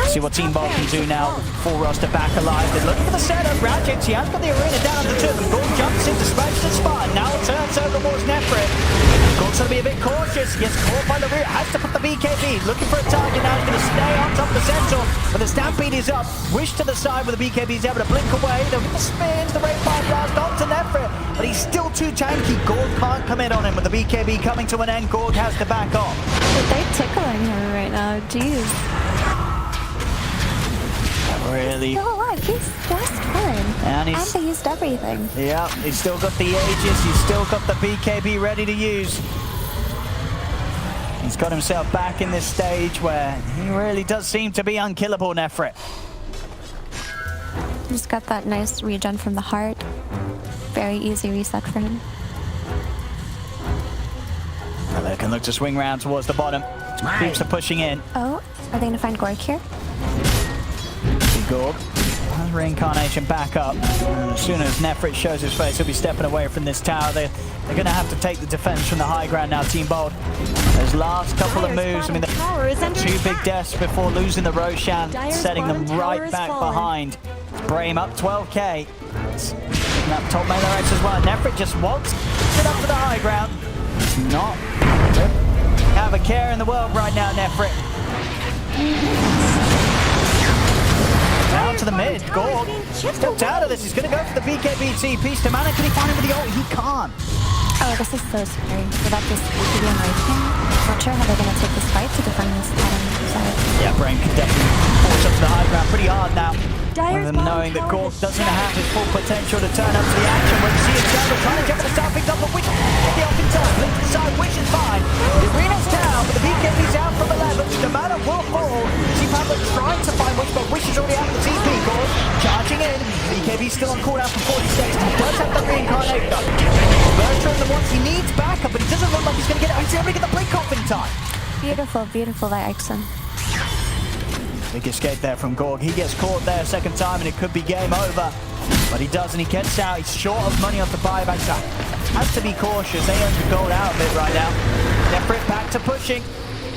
Speaker 5: See what Team Bold can do now. Full roster back alive. They're looking for the setup. Rajix, he has got the arena down to 2. Gorg jumps in to smash the spot. Now turns over towards Nefrit. Gorg's going to be a bit cautious. He gets caught by the rear. Has to put the BKB. Looking for a target now. He's going to stay on top of the central. But the Stampede is up. Wish to the side where the BKB is able to blink away. They'll get the spins. The Ray Fire Blast onto Nefrit. But he's still too tanky. Gorg can't come in on him with the BKB coming to an end. Gorg has to back off.
Speaker 6: But they're tickling him right now. Jeez.
Speaker 5: Really?
Speaker 6: He's still alive. He's just fine. And they used everything.
Speaker 5: Yeah, he's still got the Aegis. He's still got the BKB ready to use. He's got himself back in this stage where he really does seem to be unkillable, Nefrit.
Speaker 6: He's got that nice regen from the heart. Very easy reset for him.
Speaker 5: Well, they can look to swing round towards the bottom. Keeps are pushing in.
Speaker 6: Oh, are they going to find Gorg here?
Speaker 5: Gorg. Reincarnation back up. As soon as Nefrit shows his face, he'll be stepping away from this tower. They're going to have to take the defense from the high ground now, Team Bold. Those last couple of moves, I mean, two big deaths before losing the Roshan, setting them right back behind. Brame up 12k. That top melee race as well. Nefrit just wants it up to the high ground. It's not have a care in the world right now, Nefrit. Down to the mid. Gorg stepped out of this. He's going to go for the BKB TP. Stamana, can he find him with the ult? He can't.
Speaker 6: Oh, this is so scary. Without this BKB and Wraith King, not sure how they're going to take this fight to defend this bottom side.
Speaker 5: Yeah, Brame can definitely force up to the high ground pretty hard now. With them knowing that Gorg doesn't have his full potential to turn up to the action. When you see it go, trying to get for the start, picked up the Wish. Get the open time. Blink to the side. Wish is fine. The arena's down, but the BKB's out from 11. Stamana will fall. See Pablo trying to find Wish, but Wish is already out of the TP. Gorg charging in. BKB's still on cooldown for 40 seconds. He does have the reincarnation. Bertrand the ones he needs backup, but he doesn't look like he's going to get it. He's able to get the blink off in time.
Speaker 6: Beautiful, beautiful by Ixon.
Speaker 5: Big escape there from Gorg. He gets caught there a second time and it could be game over. But he doesn't. He gets out. He's short of money off the buyback. So has to be cautious. They earn the gold out of it right now. Nefrit back to pushing.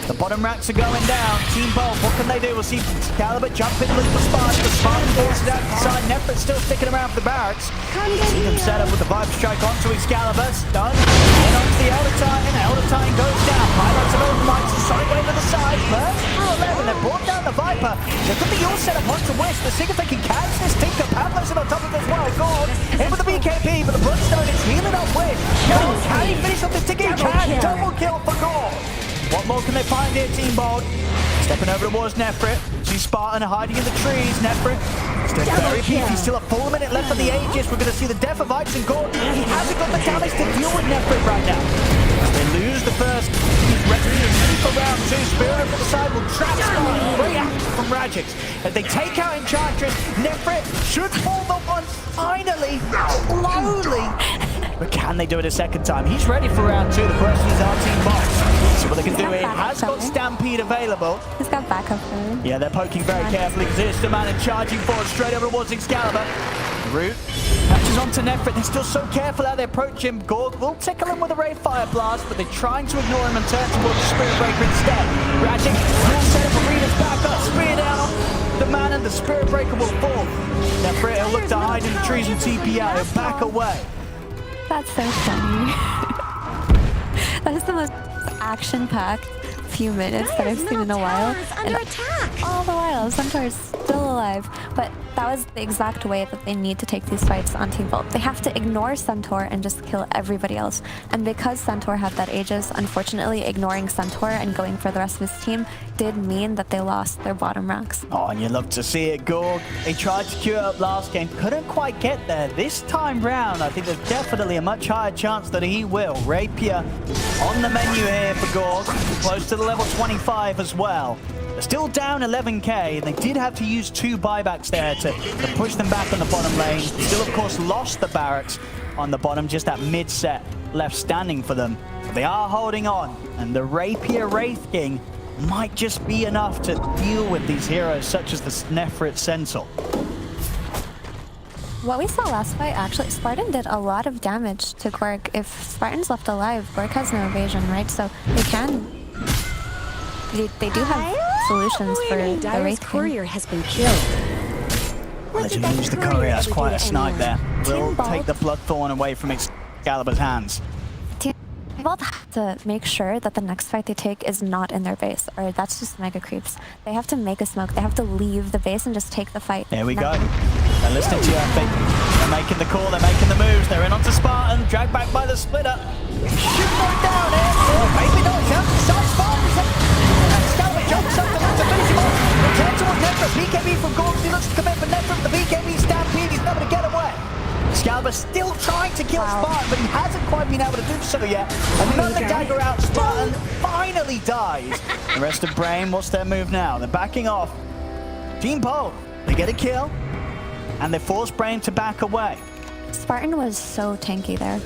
Speaker 5: The bottom racks are going down. Team Bold, what can they do? We'll see Excalibur jump in and look for Spartan. The Spartan forces out the side. Nefrit's still sticking around for the barracks. See them set up with the Viper Strike onto Excalibur. Stunned. In onto the Elder Titan. Elder Titan goes down. Highlights of Overmites. Sideway to the side. First through 11. They've brought down the Viper. They're going to be all set up onto West. Let's see if they can catch this Tinker. Pablo's in on top of it as well. Gorg in with the BKB, but the Bloodstone is healing up West. Can he finish off this Tinker? He can. Double kill for Gorg. What more can they find here, Team Bold? Stepping over towards Nefrit. See Spartan hiding in the trees. Nefrit still very beefy. Still a full minute left of the Aegis. We're going to see the death of Ix and Gorg. He hasn't got the damage to deal with Nefrit right now. They lose the first. He's ready for round 2. Spirit from the side will trap Spartan. Great action from Rajix. As they take out Enchantress, Nefrit should fall the one finally. Slowly. But can they do it a second time? He's ready for round 2. The question is our Team Box. See what they can do here. Has got Stampede available.
Speaker 6: He's got backup for him.
Speaker 5: Yeah, they're poking very carefully because here's the man and charging forward straight over towards Excalibur. Root catches onto Nefrit. They're still so careful how they approach him. Gorg will tickle him with a Ray Fire Blast, but they're trying to ignore him and turn towards the Spirit Breaker instead. Rajix will set up Arena's back up. Spear down the man and the Spirit Breaker will fall. Nefrit will look to hide in the trees and TP out. He'll back away.
Speaker 6: That's so funny. That is the most action-packed few minutes that I've seen in a while. And all the while, Centaur is still alive. But that was the exact way that they need to take these fights on Team Bolt. They have to ignore Centaur and just kill everybody else. And because Centaur had that Aegis, unfortunately, ignoring Centaur and going for the rest of his team did mean that they lost their bottom ranks.
Speaker 5: Oh, and you love to see it, Gorg. He tried to queue up last game, couldn't quite get there. This time round, I think there's definitely a much higher chance that he will. Rapier on the menu here for Gorg, close to the level 25 as well. They're still down 11k, and they did have to use 2 buybacks there to push them back on the bottom lane. Still, of course, lost the barracks on the bottom, just that mid-set left standing for them. But they are holding on, and the Rapier Wraith King might just be enough to deal with these heroes such as the Nefrit Centaur.
Speaker 6: What we saw last fight, actually, Spartan did a lot of damage to Gorg. If Spartan's left alive, Gorg has no evasion, right? So they can... They do have solutions for the
Speaker 2: Dire's
Speaker 6: Wraith King.
Speaker 2: courier has been killed.
Speaker 5: Well, you lose the courier, that's quite a snipe there. Will take the Bloodthorn away from Excalibur's hands.
Speaker 6: Both have to make sure that the next fight they take is not in their base, or that's just mega creeps. They have to make a smoke. They have to leave the base and just take the fight.
Speaker 5: There we go. They're listening to you, they're making the call, they're making the moves. They're in onto Spartan, dragged back by the splitter. Should go down here. Oh, maybe not. He's out to side Spartan. Excalibur jumps up to finish him off. Return towards Nefrit. BKB from Gorg. He looks to come in for Nefrit. The BKB stampede. He's able to get away. Excalibur still trying to kill Spartan, but he hasn't quite been able to do so yet. Another dagger out, Spartan finally dies. The rest of Brame, what's their move now? They're backing off. Team Bolt, they get a kill, and they force Brame to back away.
Speaker 6: Spartan was so tanky there.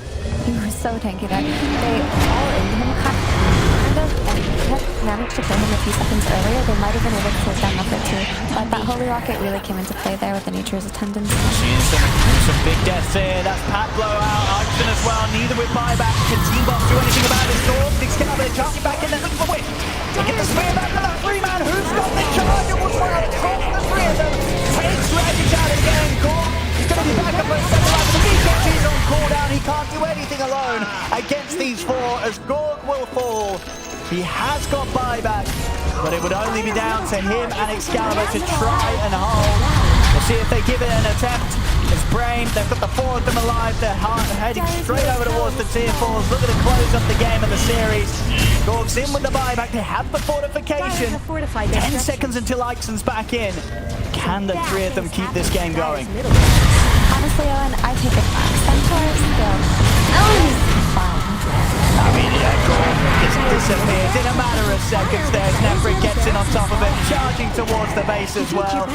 Speaker 6: He was so tanky there. They all in him kind of, and had managed to kill him a few seconds earlier. They might have been able to take down Nefrit too. But that Holy Rocket really came into play there with the Nature's Attendants.
Speaker 5: Seeing some big deaths here. That's Pat blowout. Archon as well. Neither with buyback. Can Team Boss do anything about this? Gorg, Excalibur charging back in there. Looking for Witch. They get the spear back to that 3-man. Who's got the charge? It was well. It's from the 3 of them. Takes Ragged out again. Gorg is going to be back up for a second round. The BKB's on cooldown. He can't do anything alone against these 4 as Gorg will fall. He has got buyback, but it would only be down to him and Excalibur to try and hold. We'll see if they give it an attempt. It's Brame, they've got the 4 of them alive. They're heading straight over towards the tier 4s, looking to close up the game and the series. Gorg's in with the buyback, they have the fortification. 10 seconds until Ixon's back in. Can the 3 of them keep this game going?
Speaker 6: Honestly, Owen, I take it back. Centaur still. Fine.
Speaker 5: I mean, Gorg just disappears in a matter of seconds there. Nefrit gets in on top of it, charging towards the base as well.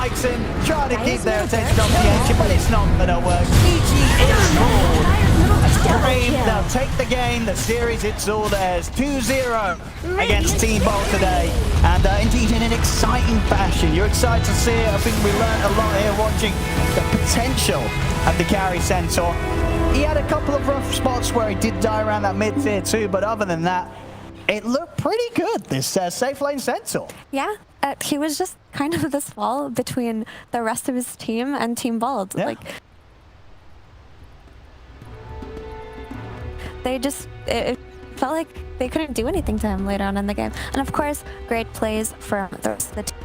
Speaker 5: Ixon trying to keep their attention on the engine, but it's not going to work. GG is called. As Brame, they'll take the game, the series, it's all theirs. 2-0 against Team Bolt today. And indeed, in an exciting fashion. You're excited to see it. I think we learned a lot here watching the potential of the carry Centaur. He had a couple of rough spots where he did die around that mid-tier too, but other than that, it looked pretty good, this safe lane Centaur.
Speaker 6: Yeah, he was just kind of this wall between the rest of his team and Team Bolt.
Speaker 5: Yeah.
Speaker 6: Like, they just, it felt like they couldn't do anything to him later on in the game. And of course, great plays from the rest of the team.